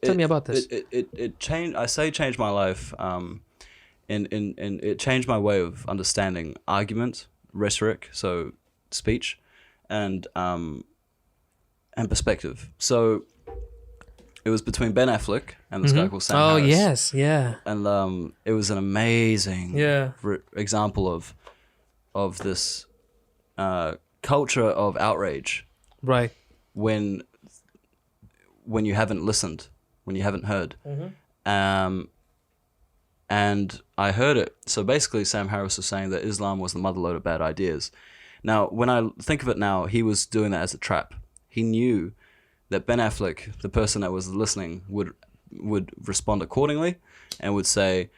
Tell me about this. It changed. I say changed my life. In it changed my way of understanding argument, rhetoric, so speech, and perspective. So it was between Ben Affleck and this guy called Sam Harris. Oh yes, yeah. And it was an amazing example of this culture of outrage. Right. When you haven't listened, when you haven't heard. And I heard it. So basically Sam Harris was saying that Islam was the motherlode of bad ideas. Now, when I think of it now, he was doing that as a trap. He knew that Ben Affleck, the person that was listening, would respond accordingly and would say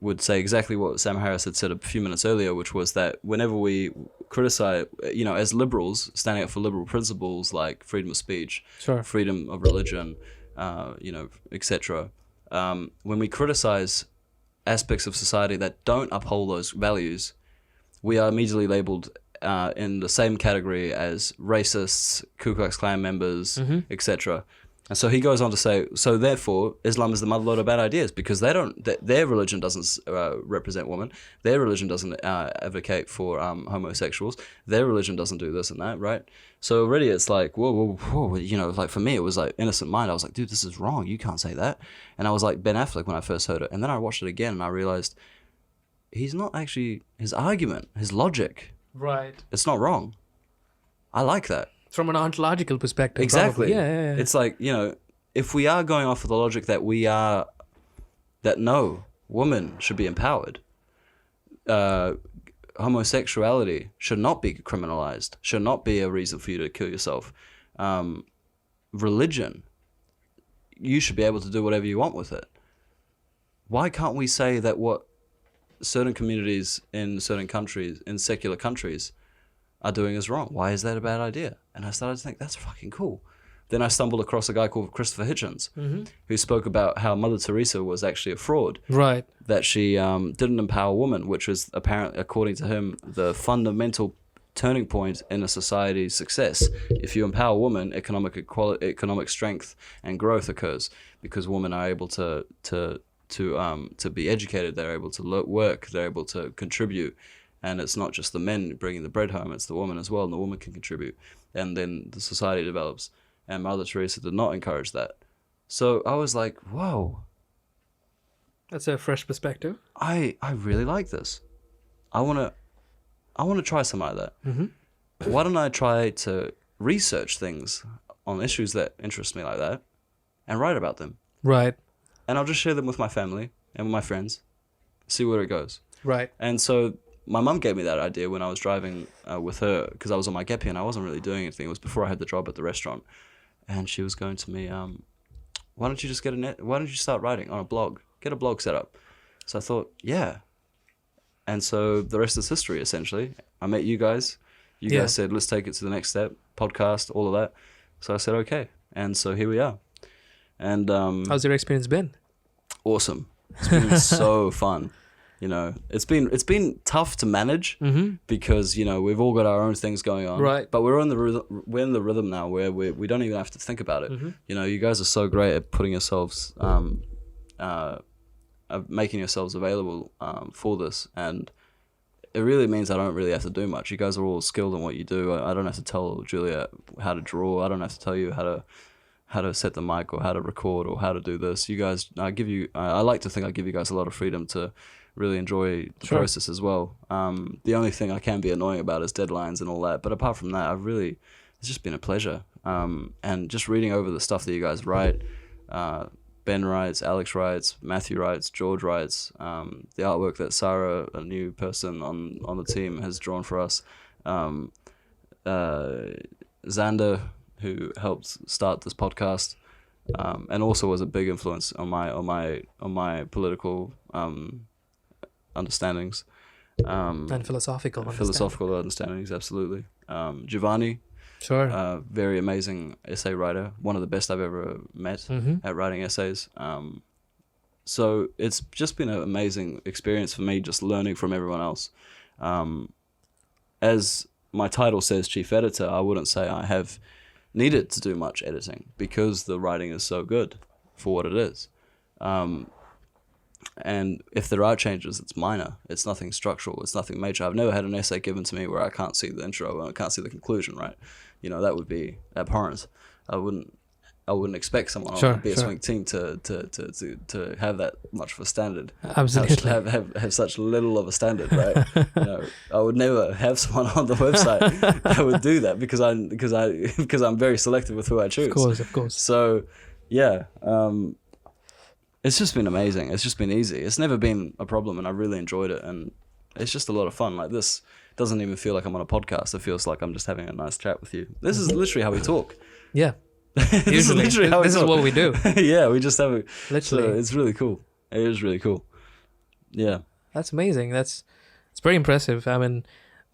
exactly what Sam Harris had said a few minutes earlier, which was that whenever we criticize, as liberals, standing up for liberal principles like freedom of speech, freedom of religion, etc., when we criticize aspects of society that don't uphold those values, we are immediately labeled in the same category as racists, Ku Klux Klan members, etc. And so he goes on to say, so therefore, Islam is the motherlode of bad ideas because their religion doesn't represent women. Their religion doesn't advocate for homosexuals. Their religion doesn't do this and that, right? So already it's like, whoa, like for me, it was like innocent mind. I was like, dude, this is wrong. You can't say that. And I was like Ben Affleck when I first heard it. And then I watched it again and I realized he's not actually, his argument, his logic, right, it's not wrong. I like that. From an ontological perspective. Exactly. Yeah. It's like, if we are going off of the logic that no, women should be empowered, homosexuality should not be criminalized, should not be a reason for you to kill yourself. Religion, you should be able to do whatever you want with it. Why can't we say that what certain communities in certain countries, in secular countries, are doing is wrong? Why is that a bad idea? And I started to think, that's fucking cool. Then I stumbled across a guy called Christopher Hitchens, who spoke about how Mother Teresa was actually a fraud. Right. That she didn't empower women, which was apparently, according to him, the fundamental turning point in a society's success. If you empower women, economic equality, economic strength and growth occurs because women are able to be educated, they're able to work, they're able to contribute. And it's not just the men bringing the bread home, it's the woman as well, and the woman can contribute. And then the society develops. And Mother Teresa did not encourage that. So I was like, whoa. That's a fresh perspective. I really like this. I want to try some like that. Why don't I try to research things on issues that interest me like that and write about them? Right. And I'll just share them with my family and with my friends, see where it goes. Right. And so my mum gave me that idea when I was driving with her because I was on my gap year and I wasn't really doing anything. It was before I had the job at the restaurant. And she was going to me, why don't you just why don't you start writing on a blog? Get a blog set up. So I thought, yeah. And so the rest is history, essentially. I met you guys. You guys said, let's take it to the next step, podcast, all of that. So I said, okay. And so here we are. And how's your experience been? Awesome. It's been so fun. It's been tough to manage because we've all got our own things going on. Right. But we're in the rhythm now where we don't even have to think about it. You guys are so great at putting yourselves, making yourselves available for this, and it really means I don't really have to do much. You guys are all skilled in what you do. I don't have to tell Julia how to draw. I don't have to tell you how to set the mic or how to record or how to do this. You guys, I like to think I give you guys a lot of freedom to really enjoy the process as well. The only thing I can be annoying about is deadlines and all that. But apart from that, it's just been a pleasure. And just reading over the stuff that you guys write, Ben writes, Alex writes, Matthew writes, George writes, the artwork that Sarah, a new person on the team, has drawn for us, Xander, who helped start this podcast, and also was a big influence on my political understandings, and philosophical understandings, absolutely. Giovanni, very amazing essay writer, one of the best I've ever met at writing essays. So it's just been an amazing experience for me, just learning from everyone else. As my title says, chief editor, I wouldn't say I have needed to do much editing because the writing is so good for what it is. And if there are changes, it's minor. It's nothing structural. It's nothing major. I've never had an essay given to me where I can't see the intro and I can't see the conclusion, right? You know, that would be abhorrent. I wouldn't expect someone on the BS Swing team to have that much of a standard. Absolutely. Have such little of a standard, right? You know, I would never have someone on the website that would do that because I'm very selective with who I choose. Of course. So, yeah, it's just been amazing. It's just been easy. It's never been a problem, and I really enjoyed it. And it's just a lot of fun. Like, this doesn't even feel like I'm on a podcast. It feels like I'm just having a nice chat with you. This is literally how we talk. Yeah. This is literally how this is what we do. Yeah, we just have a... Literally. So it's really cool. It is really cool. Yeah. That's amazing. It's very impressive. I mean,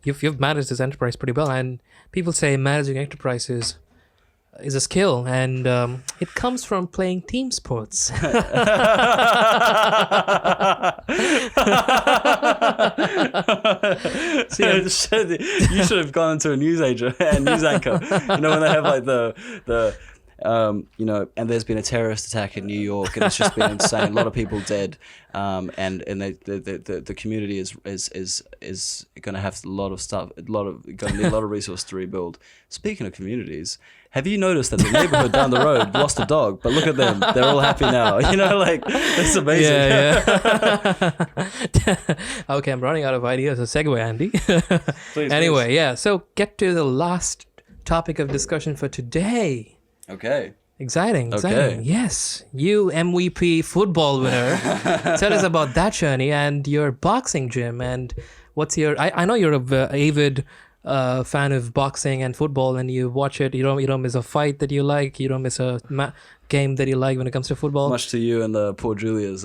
you've managed this enterprise pretty well, and people say managing enterprises is a skill, and it comes from playing team sports. You should have gone into a news anchor. You know, when they have like the you know, and there's been a terrorist attack in New York, and it's just been insane. A lot of people dead, and the community is going to have a lot of stuff, going to need a lot of resources to rebuild. Speaking of communities, have you noticed that the neighborhood down the road lost a dog, but look at them, they're all happy now. You know, like, it's amazing. Yeah. Okay, I'm running out of ideas. A segue, Andy. Please, anyway, please. yeah. So get to the last topic of discussion for today. Okay. Exciting. Yes, you MVP football winner. Tell us about that journey and your boxing gym, and what's your... I know you're a avid fan of boxing and football, and you watch it. You don't miss a fight that you like. You don't miss a game that you like when it comes to football. Much to you and the poor Julia's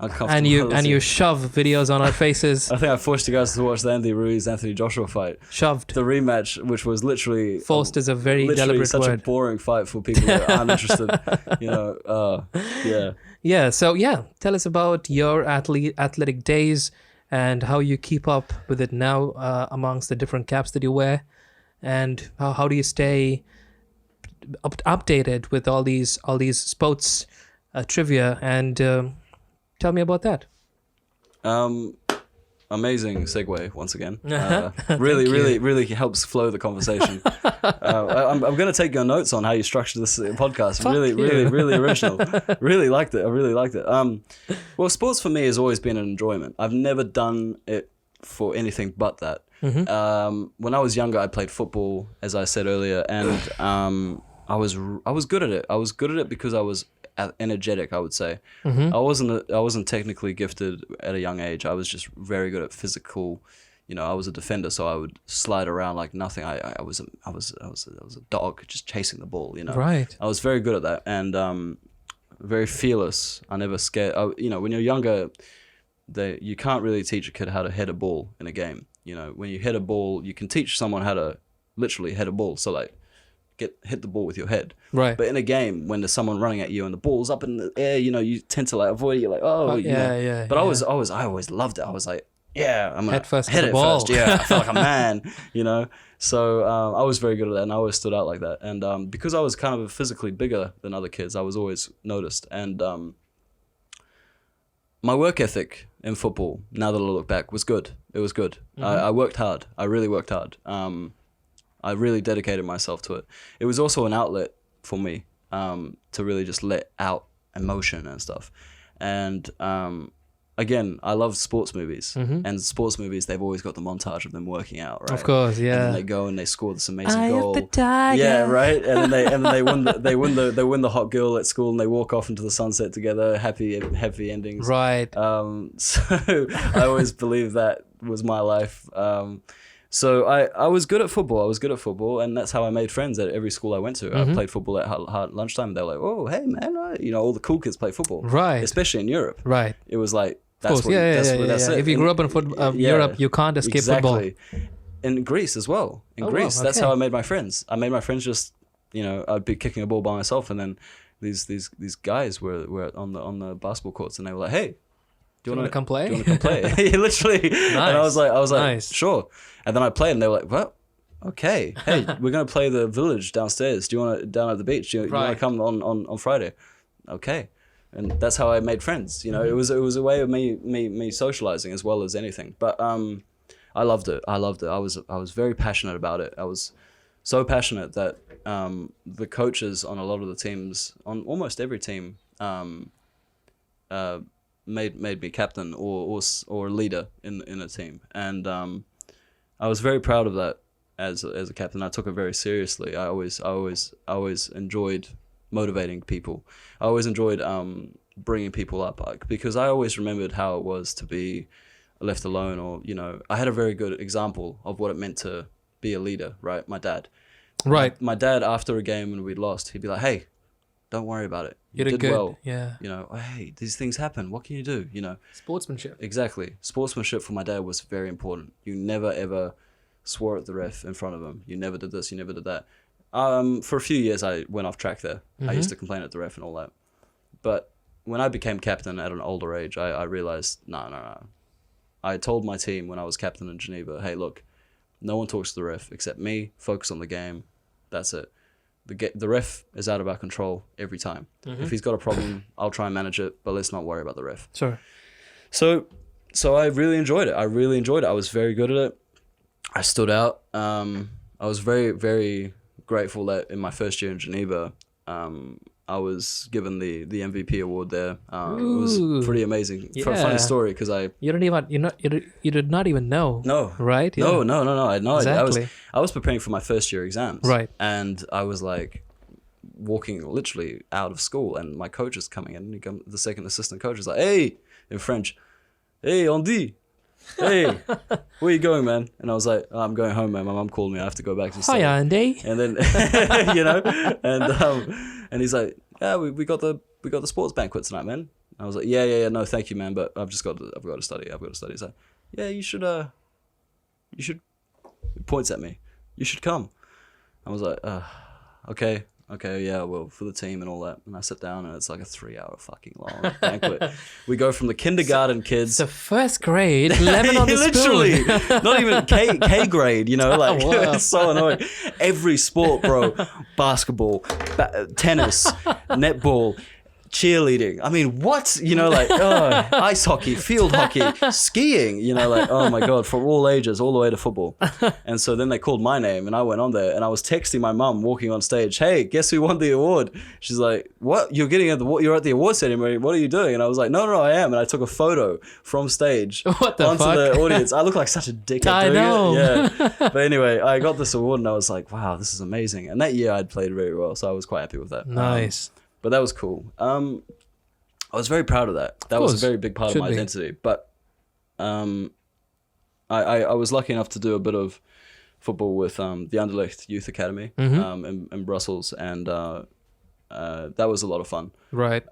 uncomfortable. And you shove videos on our faces. I think I forced you guys to watch the Andy Ruiz-Anthony Joshua fight. Shoved. The rematch, which was literally... Forced is a very literally deliberate such word. a boring fight for people that aren't interested. You know, yeah. Yeah, so yeah, tell us about your athletic days and how you keep up with it now amongst the different caps that you wear, and how do you stay updated with all these sports trivia, and tell me about that. Amazing segue once again. Really helps flow the conversation. I'm going to take your notes on how you structure this podcast. Really original. Really liked it. I really liked it. Well, sports for me has always been an enjoyment. I've never done it for anything but that. Mm-hmm. When I was younger, I played football, as I said earlier, and I was good at it. I was good at it because I was energetic, I would say. Mm-hmm. I wasn't technically gifted at a young age. I was just very good at physical. You know, I was a defender, so I would slide around like nothing. I was a dog just chasing the ball. You know, right? I was very good at that, and very fearless. I never scared. You know, when you're younger, you can't really teach a kid how to head a ball in a game. You know, when you hit a ball, you can teach someone how to literally head a ball. So like, hit the ball with your head. Right. But in a game, when there's someone running at you and the ball's up in the air, you know, you tend to like avoid it. You're like, yeah. But I always loved it. I was like, yeah, I'm gonna head first hit the it ball. first. Yeah, I felt like a man, you know. So I was very good at that, and I always stood out like that. And because I was kind of physically bigger than other kids, I was always noticed. And my work ethic in football, now that I look back, was good. It was good. Mm-hmm. I worked hard. I really worked hard. I really dedicated myself to it. It was also an outlet for me to really just let out emotion and stuff. And again, I love sports movies. Mm-hmm. And sports movies, they've always got the montage of them working out, right? Of course, yeah. And then they go and they score this amazing I goal. Am the tiger. Yeah, right. And then they win the hot girl at school, and they walk off into the sunset together. Happy endings. Right. So I always believed that was my life. So I was good at football. And that's how I made friends at every school I went to. Mm-hmm. I played football at lunchtime. They were like, "Oh, hey man," you know, all the cool kids play football, right? Especially in Europe, right? It was like that's it. If you grew up in Europe, you can't escape football. In Greece as well. Greece, that's how I made my friends. I made my friends just, you know, I'd be kicking a ball by myself, and then these guys were on the basketball courts, and they were like, "Hey, do you want to come play?" Do you want to come play? Literally. Nice. And I was like, nice. Sure. And then I played, and they were like, "Well, okay, hey, we're gonna play the village downstairs. Do you want to down at the beach? Do you want to Right. come on Friday? Okay, and that's how I made friends. You know, it was a way of me socializing as well as anything. But I loved it. I was very passionate about it. I was so passionate that the coaches on a lot of the teams, on almost every team, made me captain or leader in a team, and I was very proud of that as a captain. I took it very seriously. I always enjoyed motivating people. I always enjoyed bringing people up, because I always remembered how it was to be left alone, or I had a very good example of what it meant to be a leader. Right, my dad. Right. My dad, after a game when we'd lost, he'd be like, "Hey, don't worry about it. You did good. well. Yeah. Hey, these things happen. What can you do? Sportsmanship. Exactly. Sportsmanship for my dad was very important. You never ever swore at the ref in front of him. You never did this. You never did that. For a few years, I went off track there. I used to complain at the ref and all that. But when I became captain at an older age, I realized, no. I told my team when I was captain in Geneva, hey, look, no one talks to the ref except me. Focus on the game. That's it. The ref is out of our control every time. If he's got a problem, I'll try and manage it, but let's not worry about the ref. Sure. So I really enjoyed it. I was very good at it. I stood out. I was very, very grateful that in my first year in Geneva, I was given the MVP award there. It was pretty amazing. For a funny story, because You did not even know. No. Right? Yeah. No. I had no idea. Exactly. I was preparing for my first year exams. Right. And I was like walking literally out of school, and my coach is coming in. And the second assistant coach is like, "Hey," in French, "Hey, Andi. Hey, where you going, man?" And I was like, "Oh, I'm going home, man. My mom called me. I have to go back to study." Hi, Andy. And then, and he's like, "Yeah, we got the sports banquet tonight, man." I was like, yeah, no, thank you, man, but I've got to study. He's like, "Yeah, you should. He points at me. "You should come." I was like, okay, yeah, well, for the team and all that. And I sit down, and it's like a 3-hour fucking long banquet. We go from the kindergarten kids. So first grade, 11 on the Literally, spoon. not even K grade, like, Wow. it's so annoying. Every sport, bro, basketball, tennis, netball, cheerleading. I mean, what? Ice hockey, field hockey, skiing, oh my God, for all ages, all the way to football. And so then they called my name, and I went on there, and I was texting my mum walking on stage, "Hey, guess who won the award?" She's like, "What? You're at the award ceremony. What are you doing?" And I was like, No, I am. And I took a photo from stage What the onto fuck? the audience. I look like such a dickhead I doing know. it. Yeah. But anyway, I got this award, and I was like, wow, this is amazing. And that year I'd played very well, so I was quite happy with that. Nice. But that was cool. I was very proud of that. That was a very big part of my Should be. identity. But I was lucky enough to do a bit of football with the Anderlecht Youth Academy in Brussels, and that was a lot of fun. Right.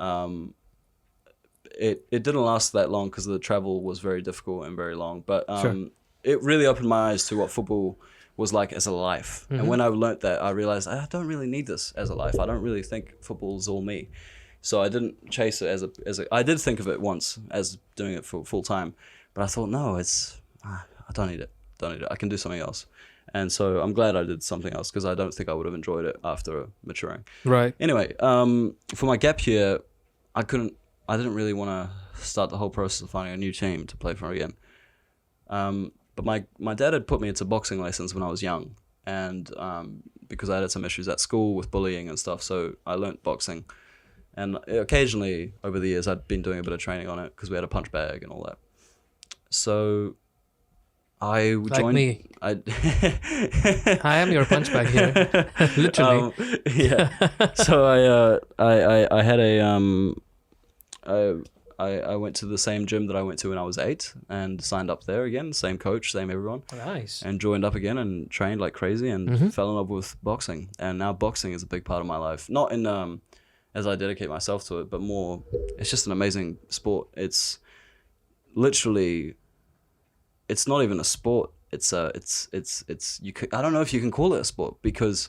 It didn't last that long because the travel was very difficult and very long. But Sure. it really opened my eyes to what football was like as a life. And when I learnt that, I realized I don't really need this as a life. I don't really think football is all me. So I didn't chase it as a I did think of it once as doing it for full time, but I thought, no, I don't need it. I can do something else. And so I'm glad I did something else, because I don't think I would have enjoyed it after maturing. Right. Anyway, for my gap year, I didn't really want to start the whole process of finding a new team to play for again. But my dad had put me into boxing lessons when I was young, and because I had some issues at school with bullying and stuff, so I learnt boxing. And occasionally over the years, I'd been doing a bit of training on it because we had a punch bag and all that. So I joined. me. I am your punch bag here. Literally. Yeah. So I had I went to the same gym that I went to when I was 8 and signed up there again. Same coach, same everyone. Nice. And joined up again and trained like crazy and fell in love with boxing. And now boxing is a big part of my life. Not in as I dedicate myself to it, but more, it's just an amazing sport. It's literally, it's not even a sport. It's I don't know if you can call it a sport, because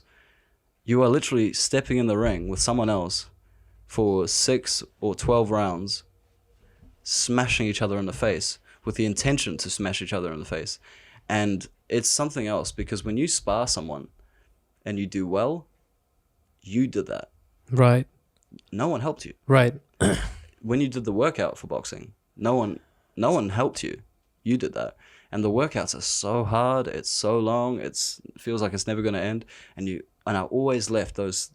you are literally stepping in the ring with someone else for 6 or 12 rounds, smashing each other in the face with the intention to smash each other in the face. And it's something else, because when you spar someone and you do well, you did that. Right. No one helped you. Right. When you did the workout for boxing, no one helped you. You did that. And the workouts are so hard, it's so long, it feels like it's never going to end, and I always left those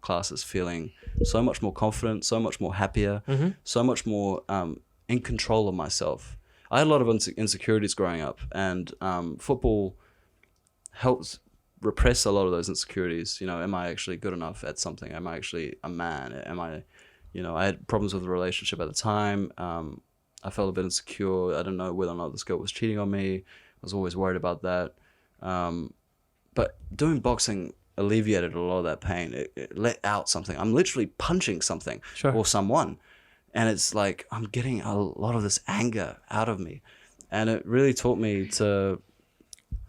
classes feeling so much more confident, so much more happier, so much more in control of myself. I had a lot of insecurities growing up, and football helps repress a lot of those insecurities. Am I actually good enough at something? Am I actually a man? Am I, I had problems with the relationship at the time. I felt a bit insecure. I didn't know whether or not this girl was cheating on me. I was always worried about that. But doing boxing alleviated a lot of that pain. It let out something. I'm literally punching something or someone. And it's like I'm getting a lot of this anger out of me. And it really taught me to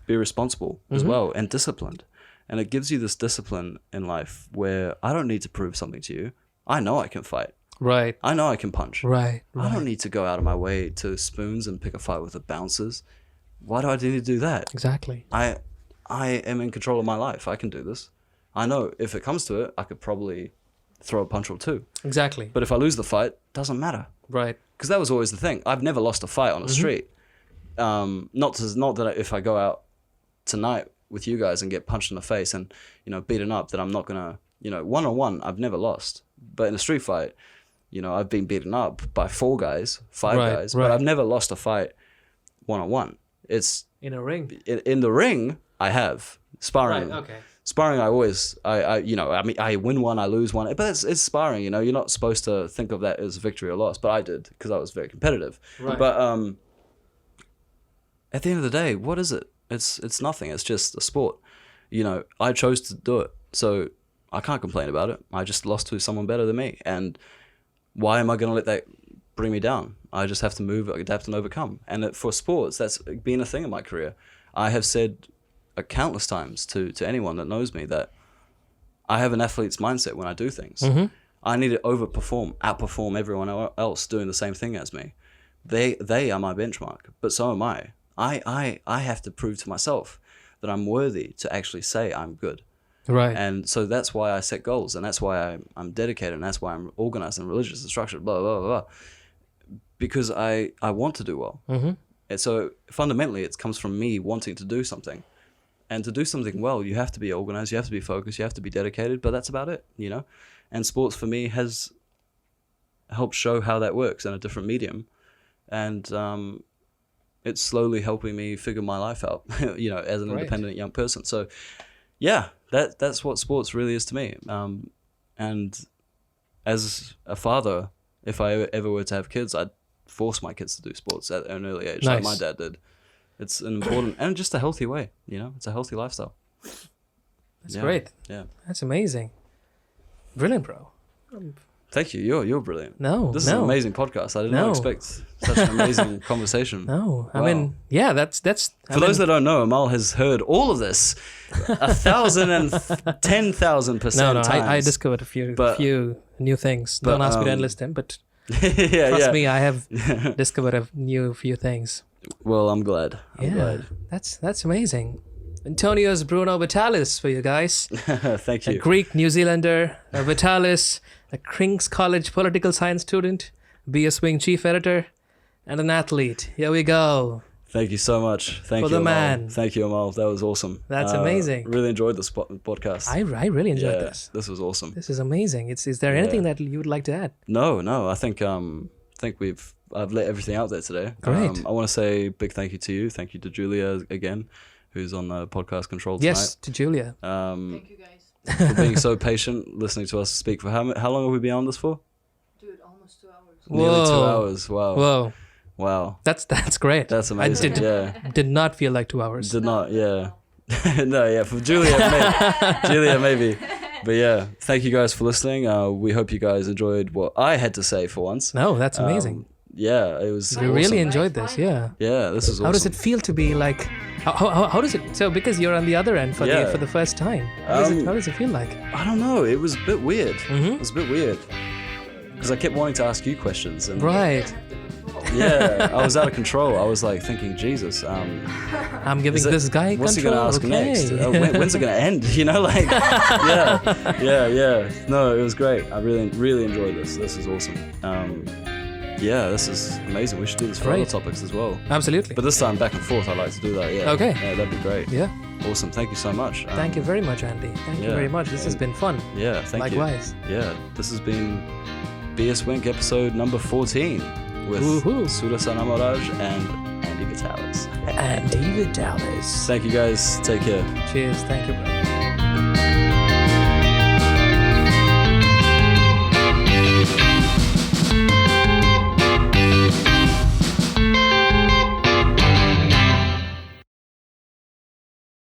be responsible as well and disciplined. And it gives you this discipline in life where I don't need to prove something to you. I know I can fight. Right. I know I can punch. Right. I don't need to go out of my way to spoons and pick a fight with the bouncers. Why do I need to do that? Exactly. I am in control of my life. I can do this. I know if it comes to it, I could probably throw a punch or two. Exactly. But if I lose the fight, doesn't matter. Right. Because that was always the thing. I've never lost a fight on the street. Not that if I go out tonight with you guys and get punched in the face and beaten up, that I'm not gonna one-on-one I've never lost. But in a street fight, I've been beaten up by 4 guys, 5 guys, but I've never lost a fight one-on-one. It's in a ring. In the ring, I have sparring. Right. Okay. Sparring, I win one, I lose one, but it's sparring. You're not supposed to think of that as victory or loss, but I did because I was very competitive. Right. But at the end of the day, what is it? It's nothing. It's just a sport. I chose to do it, so I can't complain about it. I just lost to someone better than me, and why am I going to let that bring me down? I just have to move, adapt, and overcome. And for sports, that's been a thing in my career. I have said countless times to anyone that knows me that I have an athlete's mindset when I do things. I need to outperform everyone else doing the same thing as me. They are my benchmark, but so am I. I have to prove to myself that I'm worthy to actually say I'm good. Right. And so that's why I set goals, and that's why I'm dedicated, and that's why I'm organized and religious and structured, blah, blah, blah, blah. Because I want to do well. And so fundamentally, it comes from me wanting to do something. And to do something well, you have to be organized, you have to be focused, you have to be dedicated, but that's about it, And sports for me has helped show how that works in a different medium. And it's slowly helping me figure my life out, as an independent young person. So yeah, that's what sports really is to me. And as a father, if I ever were to have kids, I'd force my kids to do sports at an early age, like my dad did. It's an important and just a healthy way, it's a healthy lifestyle. That's great. Yeah. That's amazing. Brilliant, bro. Thank you. You're brilliant. This is an amazing podcast. I did not expect such an amazing conversation. No, wow. I mean, yeah, that's. For those that don't know, Amal has heard all of this 1,010,000% No, times. I discovered a few new things. Don't ask me to enlist them, but trust me, I have discovered a few things. Well, I'm glad. I'm glad. That's amazing. Antonio's Bruno Vitalis for you guys. Thank you. A Greek New Zealander, a Vitalis, a King's College political science student, BS Wing chief editor, and an athlete. Here we go. Thank you so much. Thank you, the Amal. man. Thank you, Amal. That was awesome. That's amazing. Really enjoyed this podcast. I really enjoyed this. This was awesome. This is amazing. Is there anything that you would like to add? No. I think I've let everything out there today. Great. I want to say a big thank you to you. Thank you to Julia again, who's on the podcast control tonight. Yes, to Julia. Thank you guys. For being so patient, listening to us speak for how long have we been on this for? Dude, almost 2 hours. Nearly 2 hours. Wow. Whoa. Wow. That's great. That's amazing. Did not feel like 2 hours. Did not. Yeah. No. Yeah. For Julia, maybe. But yeah, thank you guys for listening. We hope you guys enjoyed what I had to say for once. No, that's amazing. Yeah, it was. We really enjoyed this. Yeah. Yeah, this is awesome. How does it feel to be like? How does it? So because you're on the other end for the first time, how does it feel like? I don't know. It was a bit weird. It was a bit weird because I kept wanting to ask you questions. And right. Yeah, I was out of control. I was like thinking, Jesus, I'm giving is it- this guy what's control. he gonna ask okay. next? When's it gonna end? You know, like, yeah. No, it was great. I really enjoyed this. This is awesome. Yeah, this is amazing. We should do this for other Great. topics as well. Absolutely. But this time back and forth, I'd like to do that. Yeah. Okay. Yeah, that'd be great. Yeah. Awesome. Thank you so much. Thank you very much, Andy. Thank you yeah, very much. This has and- been fun. Yeah. Thank Likewise. you. Yeah. This has been BS Wink episode number 14 with Woohoo. Sudharsan Amalraj and Andi Vitalis. Andy Vitalis. Thank you guys. Take care. Cheers. Thank you, bro.